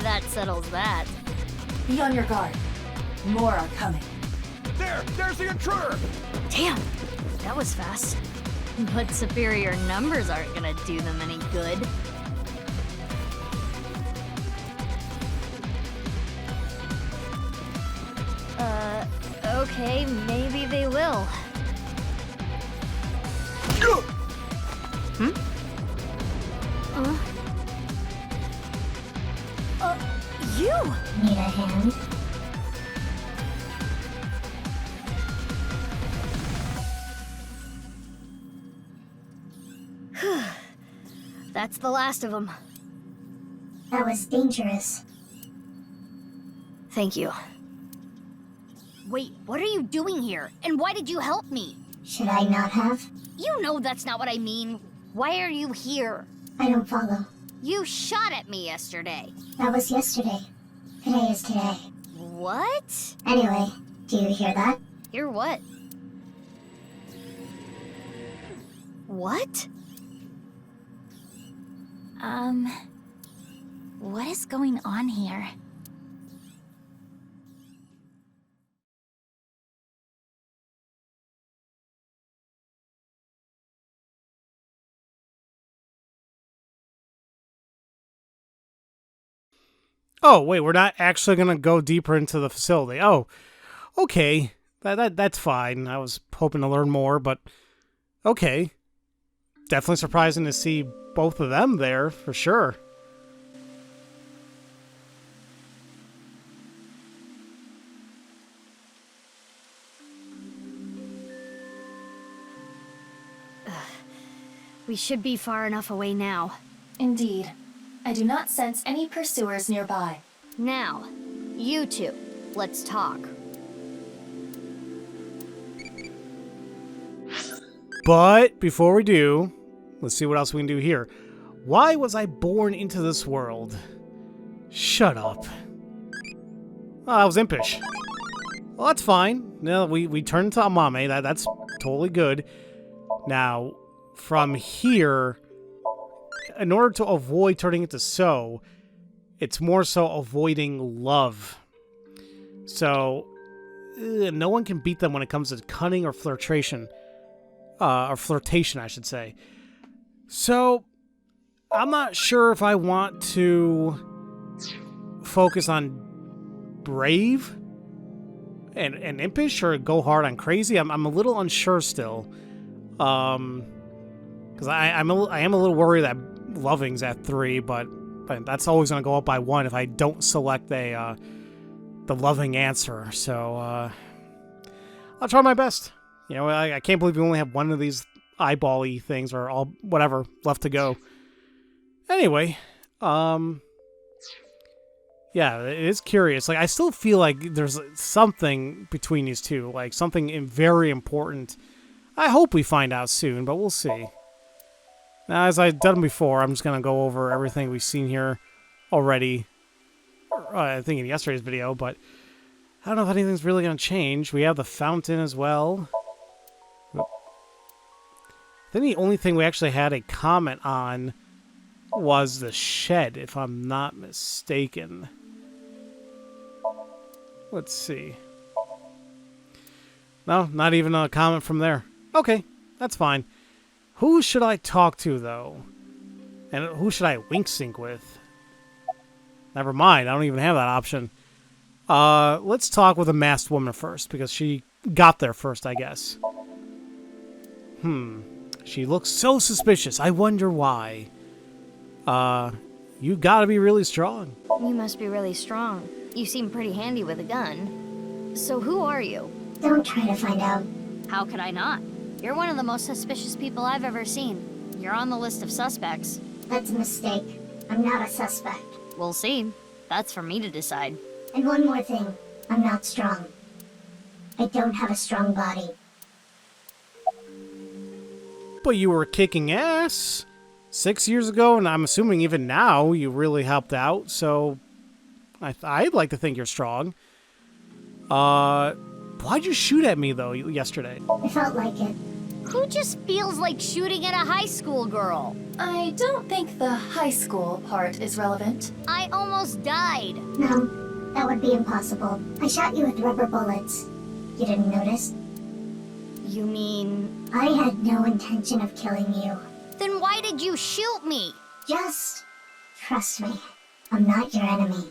Speaker 2: That settles that.
Speaker 4: Be on your guard. More are coming.
Speaker 10: There's the intruder!
Speaker 2: Damn, that was fast. But superior numbers aren't gonna do them any good. Okay, maybe they will.
Speaker 1: Hmm?
Speaker 2: You!
Speaker 11: Need a hand?
Speaker 2: That's the last of them.
Speaker 11: That was dangerous.
Speaker 2: Thank you. Wait, what are you doing here? And why did you help me?
Speaker 11: Should I not have?
Speaker 2: You know that's not what I mean. Why are you here?
Speaker 11: I don't follow.
Speaker 2: You shot at me yesterday.
Speaker 11: That was yesterday. Today is today.
Speaker 2: What?
Speaker 11: Anyway, do you hear that?
Speaker 2: Hear what? What?
Speaker 12: What is going on here?
Speaker 1: Oh, wait, we're not actually going to go deeper into the facility. Oh, okay. That's fine. I was hoping to learn more, but okay. Definitely surprising to see both of them there, for sure.
Speaker 2: We should be far enough away now.
Speaker 4: Indeed. I do not sense any pursuers nearby.
Speaker 2: Now, you two, let's talk.
Speaker 1: But before we do, let's see what else we can do here. Why was I born into this world? Shut up. Oh, that was impish. Well, that's fine. No, we turned into Amame. That's totally good. Now, from here, in order to avoid turning into So, it's more so avoiding love. So, no one can beat them when it comes to cunning or flirtation. Or flirtation, I should say. So, I'm not sure if I want to focus on brave and impish or go hard on crazy. I'm a little unsure still. Because I am a little worried that loving's at 3, but But that's always going to go up by 1 if I don't select the loving answer. So I'll try my best. You know, I can't believe we only have one of these eyeball-y things or all whatever left to go. Anyway, yeah, it is curious. Like, I still feel like there's something between these two, like something very important. I hope we find out soon, but we'll see. Now, as I've done before, I'm just going to go over everything we've seen here already. I think in yesterday's video, but I don't know if anything's really going to change. We have the fountain as well. I think the only thing we actually had a comment on was the shed, if I'm not mistaken. Let's see. No, not even a comment from there. Okay, that's fine. Who should I talk to, though? And who should I wink sync with? Never mind, I don't even have that option. Let's talk with a masked woman first, because she got there first, I guess. She looks so suspicious. I wonder why. You gotta be really strong.
Speaker 2: You must be really strong. You seem pretty handy with a gun. So who are you?
Speaker 11: Don't try to find out.
Speaker 2: How could I not? You're one of the most suspicious people I've ever seen. You're on the list of suspects.
Speaker 11: That's a mistake. I'm not a suspect.
Speaker 2: We'll see. That's for me to decide.
Speaker 11: And one more thing. I'm not strong. I don't have a strong body.
Speaker 1: But you were kicking ass 6 years ago, and I'm assuming even now you really helped out, so I'd like to think you're strong. Why'd you shoot at me, though, yesterday?
Speaker 11: I felt like it.
Speaker 2: Who just feels like shooting at a high school girl?
Speaker 4: I don't think the high school part is relevant.
Speaker 2: I almost died.
Speaker 11: No, that would be impossible. I shot you with rubber bullets. You didn't notice?
Speaker 2: You mean...
Speaker 11: I had no intention of killing you.
Speaker 2: Then why did you shoot me?
Speaker 11: Just trust me. I'm not your enemy.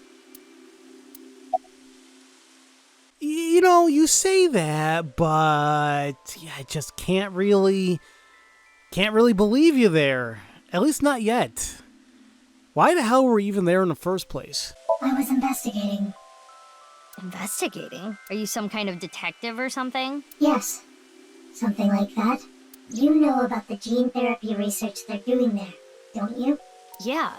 Speaker 1: You know, you say that, but yeah, I just can't really believe you there. At least not yet. Why the hell were you even there in the first place?
Speaker 11: I was investigating.
Speaker 2: Investigating? Are you some kind of detective or something?
Speaker 11: Yes. Something like that. You know about the gene therapy research they're doing there, don't you?
Speaker 2: Yeah.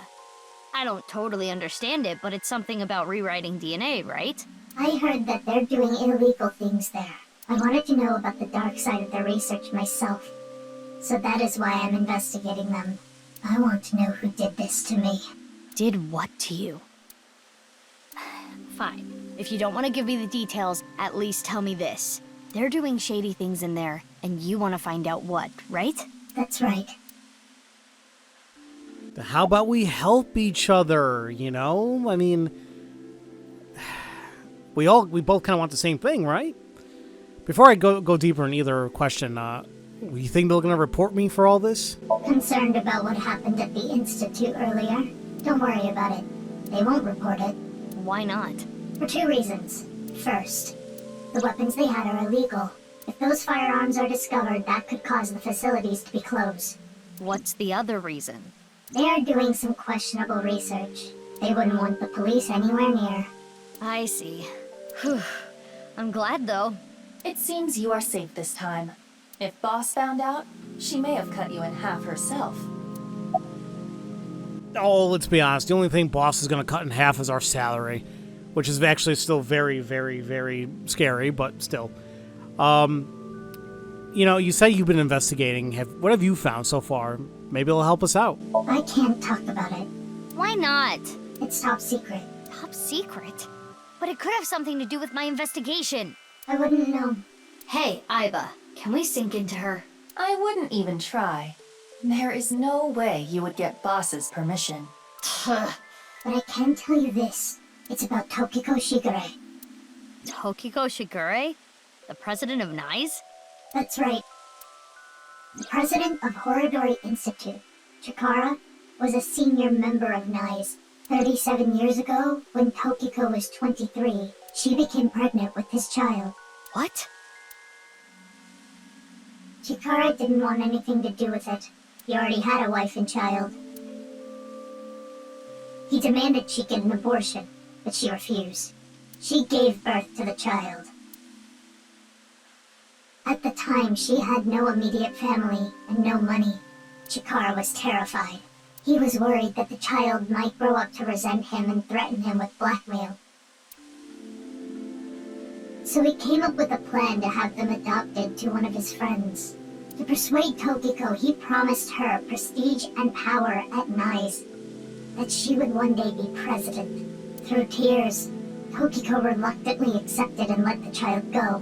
Speaker 2: I don't totally understand it, but it's something about rewriting DNA, right?
Speaker 11: I heard that they're doing illegal things there. I wanted to know about the dark side of their research myself. So that is why I'm investigating them. I want to know who did this to me.
Speaker 2: Did what to you? Fine. If you don't want to give me the details, at least tell me this. They're doing shady things in there, and you want to find out what, right?
Speaker 11: That's right.
Speaker 1: How about we help each other, you know? I mean, we both kind of want the same thing, right? Before I go deeper in either question, you think they're going to report me for all this?
Speaker 11: Concerned about what happened at the Institute earlier? Don't worry about it. They won't report it.
Speaker 2: Why not?
Speaker 11: For 2 reasons. First, the weapons they had are illegal. If those firearms are discovered, that could cause the facilities to be closed.
Speaker 2: What's the other reason?
Speaker 11: They are doing some questionable research. They wouldn't want the police anywhere near.
Speaker 2: I see. Whew. I'm glad, though.
Speaker 4: It seems you are safe this time. If Boss found out, she may have cut you in half herself.
Speaker 1: Oh, let's be honest. The only thing Boss is going to cut in half is our salary, which is actually still very, very, very scary, but still. You know, you say you've been investigating. What have you found so far? Maybe it'll help us out.
Speaker 11: I can't talk about it.
Speaker 2: Why not?
Speaker 11: It's top secret.
Speaker 2: Top secret? But it could have something to do with my investigation.
Speaker 11: I wouldn't know.
Speaker 2: Hey, Aiba, can we sink into her?
Speaker 4: I wouldn't even try. There is no way you would get Boss's permission.
Speaker 11: But I can tell you this. It's about Tokiko Shigure.
Speaker 2: Tokiko Shigure? The president of NICE?
Speaker 11: That's right. The president of Horodori Institute, Chikara, was a senior member of NICE. 37 years ago, when Tokiko was 23, she became pregnant with his child.
Speaker 2: What?
Speaker 11: Chikara didn't want anything to do with it. He already had a wife and child. He He demanded she get an abortion, but she refused. She gave birth to the child. At the time, she had no immediate family and no money. Chikara was terrified. He was worried that the child might grow up to resent him and threaten him with blackmail. So he came up with a plan to have them adopted to one of his friends. To persuade Tokiko, he promised her prestige and power at NICE, that she would one day be president. Through tears, Tokiko reluctantly accepted and let the child go.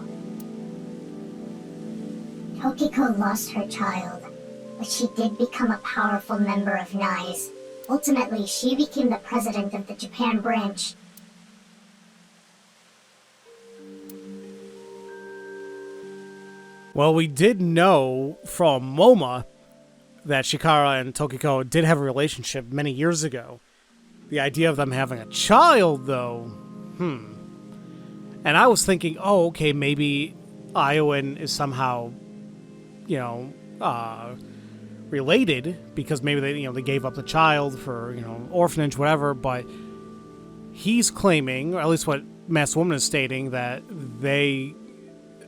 Speaker 11: Tokiko lost her child, but she did become a powerful member of NICE. Ultimately, she became the president of the Japan branch.
Speaker 1: Well, we did know from MoMA that Chikara and Tokiko did have a relationship many years ago. The idea of them having a child, though, And I was thinking, oh, okay, maybe Iowan is somehow, related, because maybe they gave up the child for, orphanage, whatever, but he's claiming, or at least what Masked Woman is stating, that they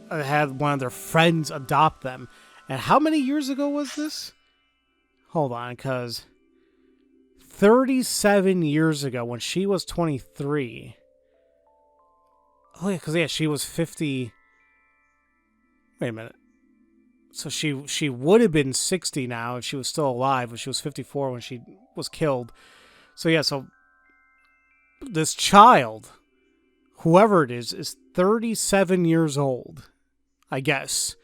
Speaker 1: had one of their friends adopt them. And how many years ago was this? Hold on, because 37 years ago, when she was 23. Oh, yeah, because, she was 50. Wait a minute. So she would have been 60 now if she was still alive, but she was 54 when she was killed. So, so this child, whoever it is 37 years old, I guess.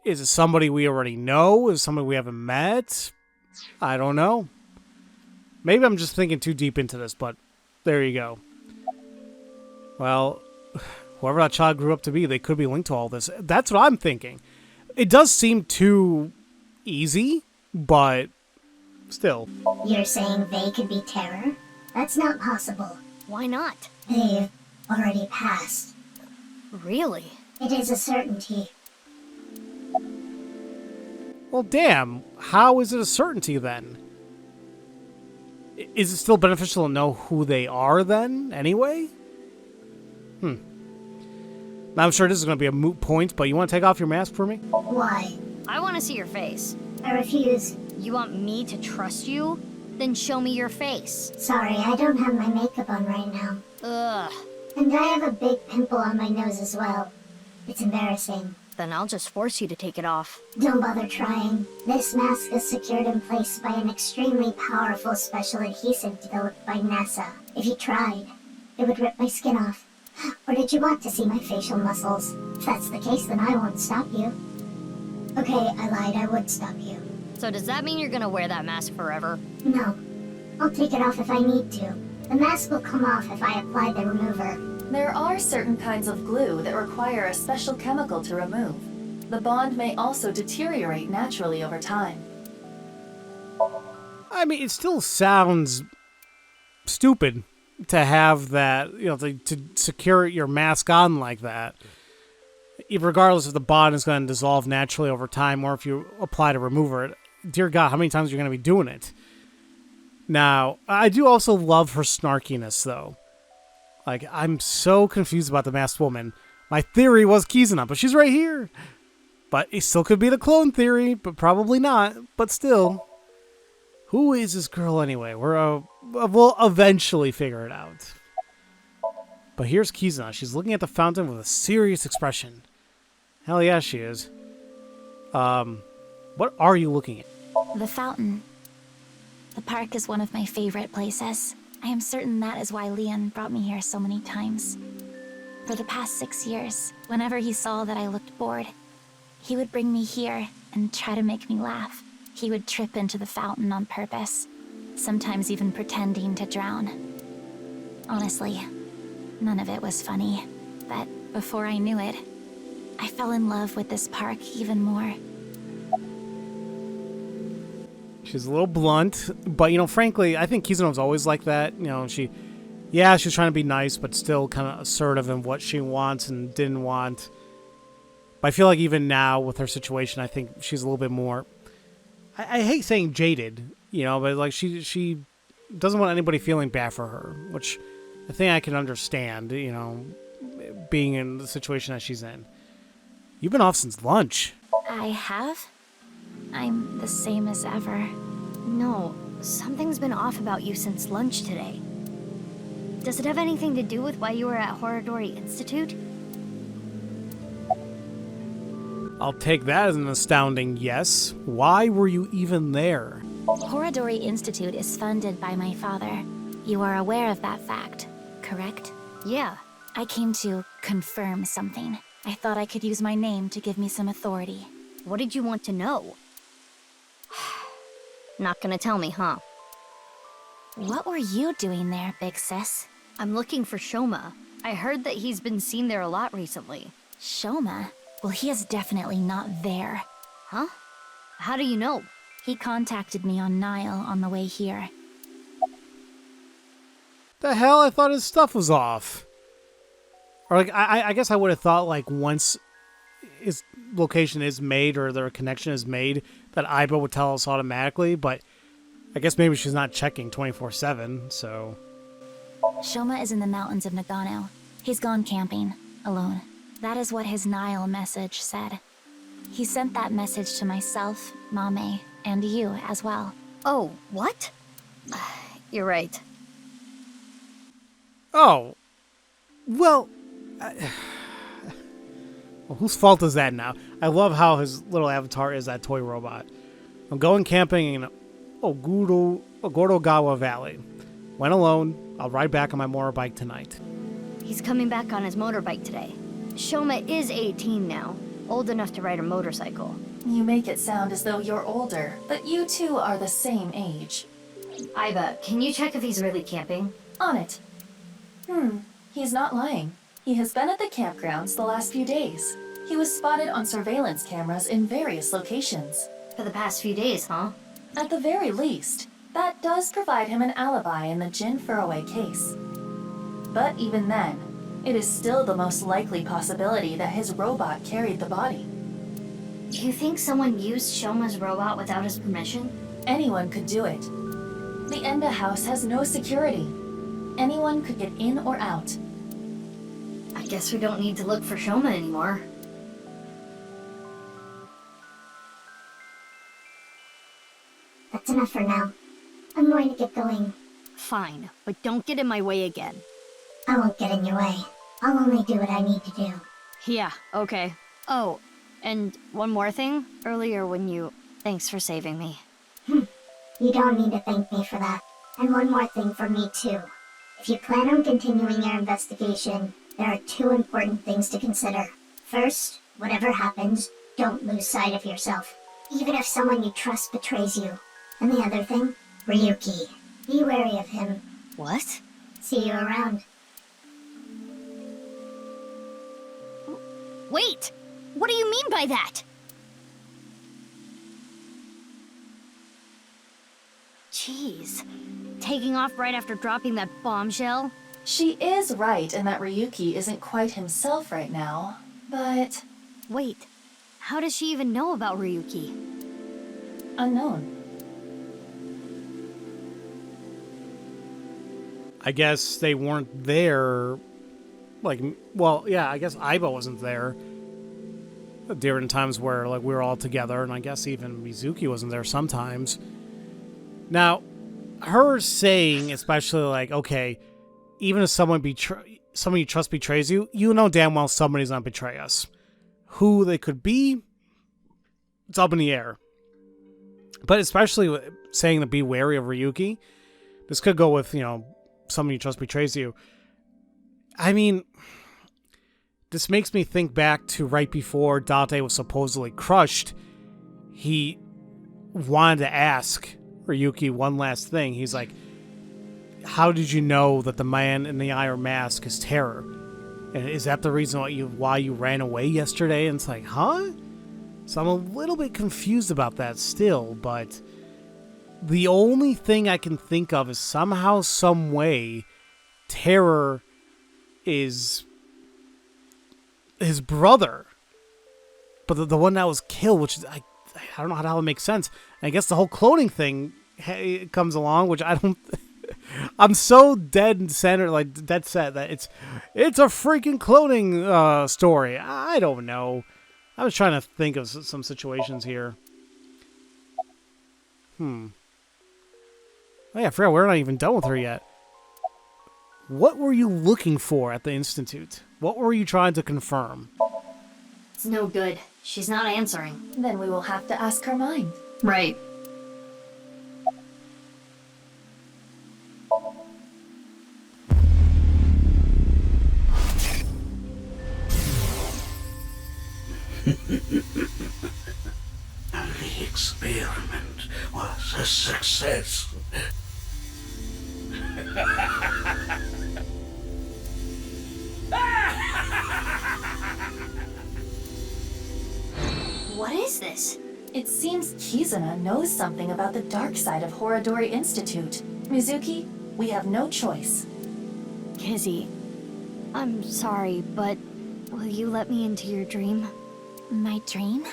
Speaker 1: Is it somebody we already know? Is it somebody we haven't met? I don't know. Maybe I'm just thinking too deep into this, but there you go. Well, whoever that child grew up to be, they could be linked to all this. That's what I'm thinking. It does seem too easy, but still.
Speaker 11: You're saying they could be Terror? That's not possible.
Speaker 2: Why not?
Speaker 11: They've already passed.
Speaker 2: Really?
Speaker 11: It is a certainty.
Speaker 1: Well, damn. How is it a certainty, then? Is it still beneficial to know who they are, then, anyway? Now, I'm sure this is going to be a moot point, but you want to take off your mask for me?
Speaker 11: Why?
Speaker 2: I want to see your face.
Speaker 11: I refuse.
Speaker 2: You want me to trust you? Then show me your face.
Speaker 11: Sorry, I don't have my makeup on right now.
Speaker 2: Ugh.
Speaker 11: And I have a big pimple on my nose as well. It's embarrassing.
Speaker 2: Then I'll just force you to take it off.
Speaker 11: Don't bother trying. This mask is secured in place by an extremely powerful special adhesive developed by NASA. If you tried, it would rip my skin off. Or did you want to see my facial muscles? If that's the case, then I won't stop you. Okay, I lied. I would stop you.
Speaker 2: So does that mean you're gonna wear that mask forever?
Speaker 11: No. I'll take it off if I need to. The mask will come off if I apply the remover.
Speaker 4: There are certain kinds of glue that require a special chemical to remove. The bond may also deteriorate naturally over time.
Speaker 1: I mean, it still sounds stupid to have that, to secure your mask on like that. Regardless if the bond is going to dissolve naturally over time or if you apply to remover. Dear God, how many times are you going to be doing it? Now, I do also love her snarkiness, though. Like, I'm so confused about the Masked Woman. My theory was Kizuna, but she's right here. But it still could be the clone theory, but probably not. But still, who is this girl anyway? We'll eventually figure it out. But here's Kizuna. She's looking at the fountain with a serious expression. Hell yeah, she is. What are you looking at?
Speaker 12: The fountain. The park is one of my favorite places. I am certain that is why Leon brought me here so many times. For the past 6 years, whenever he saw that I looked bored, he would bring me here and try to make me laugh. He would trip into the fountain on purpose, sometimes even pretending to drown. Honestly, none of it was funny, but before I knew it, I fell in love with this park even more.
Speaker 1: She's a little blunt, but, frankly, I think Kizuna was always like that. She's trying to be nice, but still kind of assertive in what she wants and didn't want. But I feel like even now, with her situation, I think she's a little bit more... I hate saying jaded, but, like, she doesn't want anybody feeling bad for her, which I think I can understand, you know, being in the situation that she's in. You've been off since lunch.
Speaker 12: I have? I'm the same as ever.
Speaker 2: No, something's been off about you since lunch today. Does it have anything to do with why you were at Horodori Institute?
Speaker 1: I'll take that as an astounding yes. Why were you even there?
Speaker 12: Horodori Institute is funded by my father. You are aware of that fact, correct?
Speaker 2: Yeah.
Speaker 12: I came to confirm something. I thought I could use my name to give me some authority.
Speaker 2: What did you want to know? Not gonna tell me, huh?
Speaker 12: What were you doing there, big sis?
Speaker 2: I'm looking for Shoma. I heard that he's been seen there a lot recently.
Speaker 12: Shoma? Well, he is definitely not there.
Speaker 2: Huh? How do you know?
Speaker 12: He contacted me on Nile on the way here.
Speaker 1: The hell? I thought his stuff was off. Or like, I guess I would have thought like once his location is made or their connection is made that Aiba would tell us automatically, but I guess maybe she's not checking 24/7, so...
Speaker 12: Shoma is in the mountains of Nagano. He's gone camping, alone. That is what his Nile message said. He sent that message to myself, Mame, and you as well.
Speaker 2: Oh, what? You're right.
Speaker 1: Oh. Well, well, whose fault is that now? I love how his little avatar is that toy robot. I'm going camping in Ogorogawa Valley. Went alone. I'll ride back on my motorbike tonight.
Speaker 2: He's coming back on his motorbike today. Shoma is 18 now, old enough to ride a motorcycle.
Speaker 4: You make it sound as though you're older, but you two are the same age.
Speaker 2: Aiba, can you check if he's really camping?
Speaker 4: On it. He's not lying. He has been at the campgrounds the last few days. He was spotted on surveillance cameras in various locations.
Speaker 2: For the past few days, huh?
Speaker 4: At the very least, that does provide him an alibi in the Jin Furroway case. But even then, it is still the most likely possibility that his robot carried the body.
Speaker 2: Do you think someone used Shoma's robot without his permission?
Speaker 4: Anyone could do it. The Enda house has no security. Anyone could get in or out.
Speaker 2: I guess we don't need to look for Shoma anymore.
Speaker 11: That's enough for now. I'm going to get going.
Speaker 2: Fine, but don't get in my way again.
Speaker 11: I won't get in your way. I'll only do what I need to do.
Speaker 2: Yeah, okay. Oh, and one more thing. Earlier when you... Thanks for saving me.
Speaker 11: You don't need to thank me for that. And one more thing for me too. If you plan on continuing your investigation, there are two important things to consider. First, whatever happens, don't lose sight of yourself. Even if someone you trust betrays you. And the other thing, Ryuki. Be wary of him.
Speaker 2: What?
Speaker 11: See you around.
Speaker 2: Wait! What do you mean by that? Jeez. Taking off right after dropping that bombshell?
Speaker 4: She is right in that Ryuki isn't quite himself right now, but...
Speaker 2: Wait, how does she even know about Ryuki?
Speaker 4: Unknown.
Speaker 1: I guess they weren't there, like, well, yeah, I guess Aiba wasn't there during times where, like, we were all together, and I guess even Mizuki wasn't there sometimes. Now, her saying, especially, like, okay, even if someone you trust betrays you, you know damn well somebody's gonna betray us. Who they could be, it's up in the air. But especially saying to be wary of Ryuki, this could go with, you know, someone you trust betrays you. I mean, this makes me think back to right before Date was supposedly crushed. He wanted to ask Ryuki one last thing. He's like, how did you know that the man in the iron mask is Terror? And is that the reason why you ran away yesterday? And it's like, huh? So I'm a little bit confused about that still, but the only thing I can think of is somehow, some way, Terror is his brother. But the one that was killed, which is, I don't know how that would make sense. I guess the whole cloning thing comes along, which I don't... I'm so dead center, like dead set that it's a freaking cloning story. I don't know. I was trying to think of some situations here. Oh yeah, I forgot we're not even done with her yet. What were you looking for at the Institute? What were you trying to confirm?
Speaker 2: It's no good. She's not answering.
Speaker 4: Then we will have to ask her mind.
Speaker 2: Right.
Speaker 13: The experiment was a success.
Speaker 2: What is this?
Speaker 4: It seems Kizuna knows something about the dark side of Horodori Institute. Mizuki, we have no choice.
Speaker 2: Kizzy, I'm sorry, but will you let me into your dream?
Speaker 12: My dream?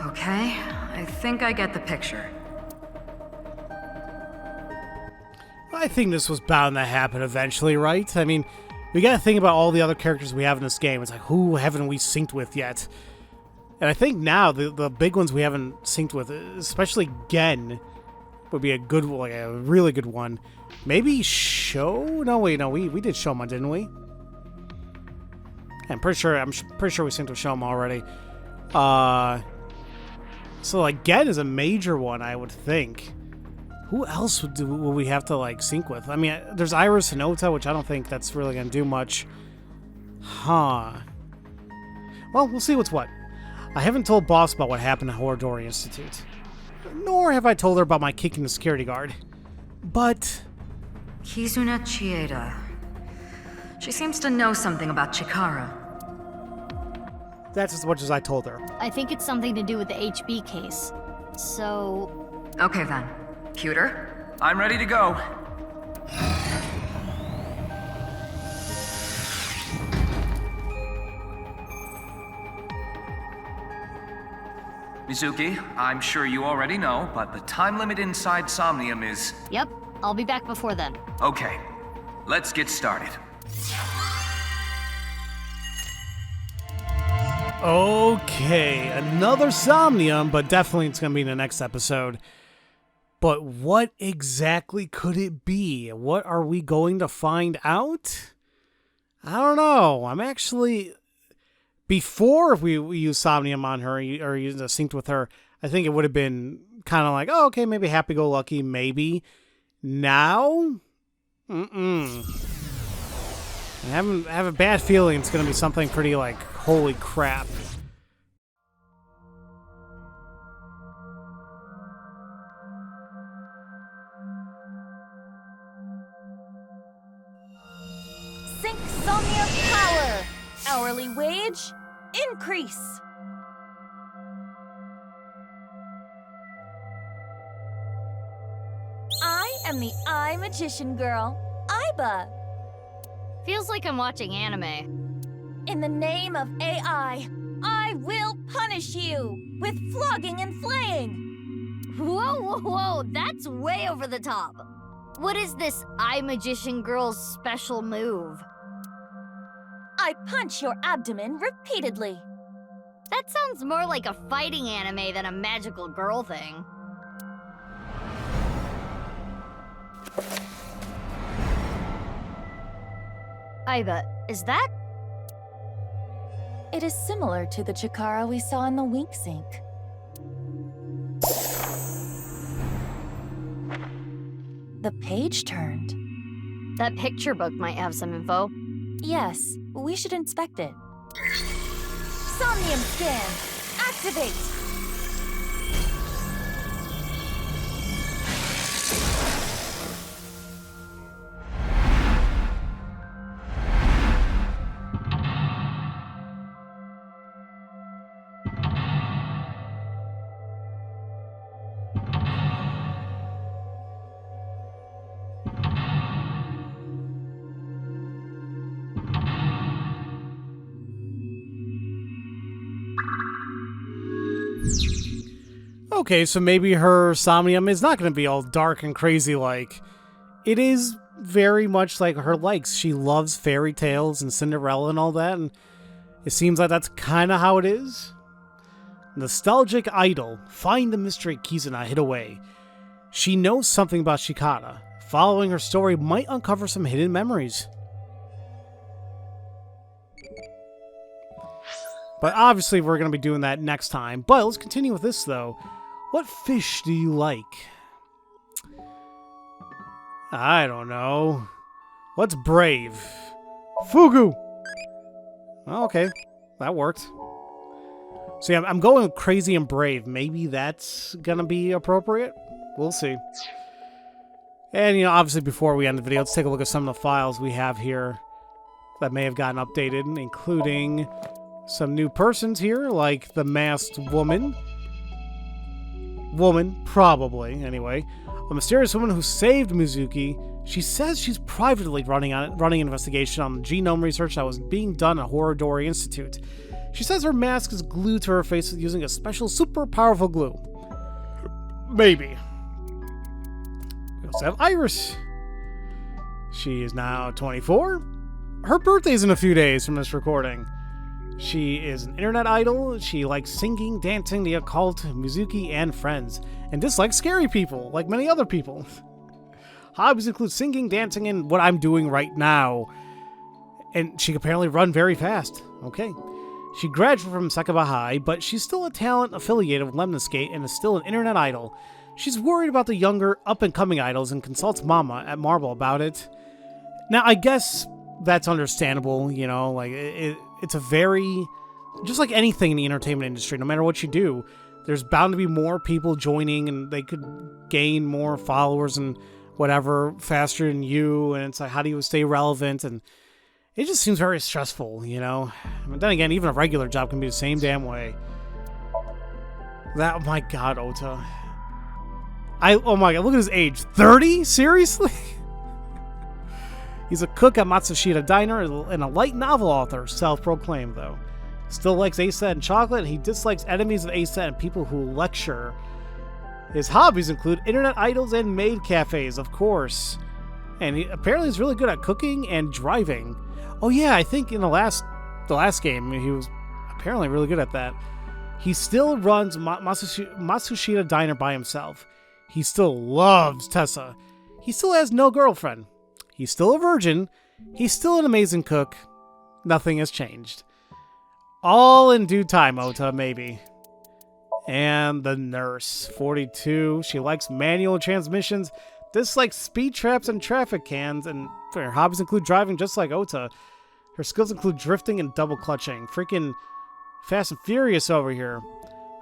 Speaker 14: Okay, I think I get the picture.
Speaker 1: I think this was bound to happen eventually, right? I mean, we gotta think about all the other characters we have in this game. It's like, who haven't we synced with yet? And I think now, the big ones we haven't synced with, especially Gen, would be a good, like a really good one. Maybe Sho? No, wait, no, we did Shoma, didn't we? I'm pretty sure we synced with Shoma already. So like Gen is a major one, I would think. Who else would we have to like sync with? I mean, there's Iris and Ota, which I don't think that's really gonna do much. Huh. Well, we'll see what's what. I haven't told Boss about what happened at Horodori Institute. Nor have I told her about my kicking the security guard. But...
Speaker 14: Kizuna Chieda. She seems to know something about Chikara.
Speaker 1: That's as much as I told her.
Speaker 2: I think it's something to do with the HB case. So...
Speaker 14: Okay then. Pewter?
Speaker 10: I'm ready to go. Mizuki, I'm sure you already know, but the time limit inside Somnium is...
Speaker 2: Yep, I'll be back before then.
Speaker 10: Okay, let's get started.
Speaker 1: Okay, another Somnium, but definitely it's going to be in the next episode. But what exactly could it be? What are we going to find out? I don't know. I'm actually... Before, if we use Somnium on her or use a synced with her, I think it would have been kind of like, oh, okay, maybe happy-go-lucky, maybe. Now? I have a bad feeling it's going to be something pretty like, holy crap.
Speaker 15: Sync Somnium power! Hourly wage, increase! I am the Eye Magician Girl, Aiba.
Speaker 2: Feels like I'm watching anime.
Speaker 15: In the name of AI, I will punish you with flogging and flaying.
Speaker 2: Whoa, whoa, whoa, that's way over the top. What is this Eye Magician Girl's special move?
Speaker 15: I punch your abdomen repeatedly.
Speaker 2: That sounds more like a fighting anime than a magical girl thing. Aiba, is that?
Speaker 4: It is similar to the Chikara we saw in the Wink Sync. The page turned.
Speaker 2: That picture book might have some info.
Speaker 4: Yes, we should inspect it.
Speaker 15: Somnium scan! Activate!
Speaker 1: Okay, so maybe her Somnium is not going to be all dark and crazy like. It is very much like her likes. She loves fairy tales and Cinderella and all that, and it seems like that's kind of how it is. Nostalgic idol. Find the mystery Kizuna hid away. She knows something about Shikata. Following her story might uncover some hidden memories. But obviously we're going to be doing that next time. But let's continue with this though. What fish do you like? I don't know. What's brave? Fugu! Okay, that worked. So yeah, I'm going crazy and brave. Maybe that's gonna be appropriate? We'll see. And, you know, obviously before we end the video, let's take a look at some of the files we have here that may have gotten updated, including some new persons here, like the masked woman. Woman, probably, anyway. A mysterious woman who saved Mizuki. She says she's privately running an investigation on the genome research that was being done at Horodori Institute. She says her mask is glued to her face using a special super powerful glue. Maybe. We also have Iris. She is now 24. Her birthday's in a few days from this recording. She is an internet idol. She likes singing, dancing, the occult, Mizuki, and friends, and dislikes scary people, like many other people. Hobbies include singing, dancing, and what I'm doing right now. And she can apparently run very fast. Okay. She graduated from Sekaba High, but she's still a talent affiliated with Lemniscate and is still an internet idol. She's worried about the younger, up-and-coming idols and consults Mama at Marble about it. Now, I guess that's understandable, you know, like, it's a very... Just like anything in the entertainment industry, no matter what you do, there's bound to be more people joining, and they could gain more followers and whatever faster than you, and it's like, how do you stay relevant? And it just seems very stressful, you know? But then again, even a regular job can be the same damn way. Oh my god, Ota. Oh my god, look at his age. 30? Seriously? He's a cook at Matsushita Diner and a light novel author, self-proclaimed though. Still likes ASET and chocolate, and he dislikes enemies of ASET and people who lecture. His hobbies include internet idols and maid cafes, of course. And he apparently is really good at cooking and driving. Oh yeah, I think in the last game, he was apparently really good at that. He still runs Matsushita Diner by himself. He still loves Tessa. He still has no girlfriend. He's still a virgin. He's still an amazing cook. Nothing has changed. All in due time, Ota, maybe. And the nurse, 42. She likes manual transmissions, dislikes speed traps and traffic cans, and her hobbies include driving just like Ota. Her skills include drifting and double clutching. Freaking Fast and Furious over here.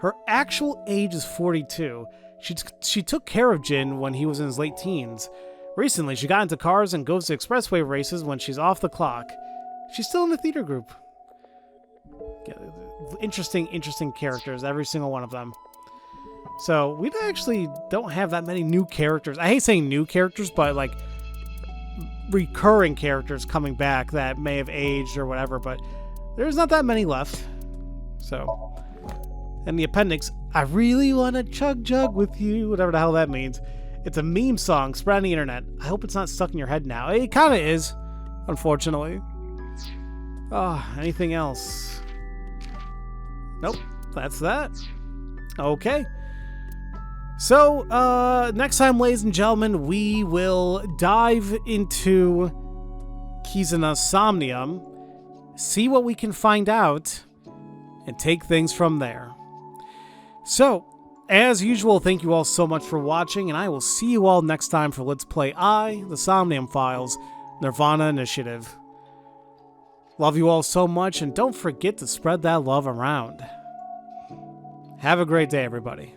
Speaker 1: Her actual age is 42. She took care of Jin when he was in his late teens. Recently, she got into cars and goes to expressway races when she's off the clock. She's still in the theater group. Interesting characters, every single one of them. So, we actually don't have that many new characters. I hate saying new characters, but like recurring characters coming back that may have aged or whatever, but there's not that many left. So, and the appendix, I really want to chug jug with you, whatever the hell that means. It's a meme song spread on the internet. I hope it's not stuck in your head now. It kind of is, unfortunately. Oh, anything else? Nope, that's that. Okay. So, next time, ladies and gentlemen, we will dive into Kizuna's Somnium, see what we can find out, and take things from there. So, as usual, thank you all so much for watching, and I will see you all next time for Let's Play the Somnium Files, Nirvana Initiative. Love you all so much, and don't forget to spread that love around. Have a great day, everybody.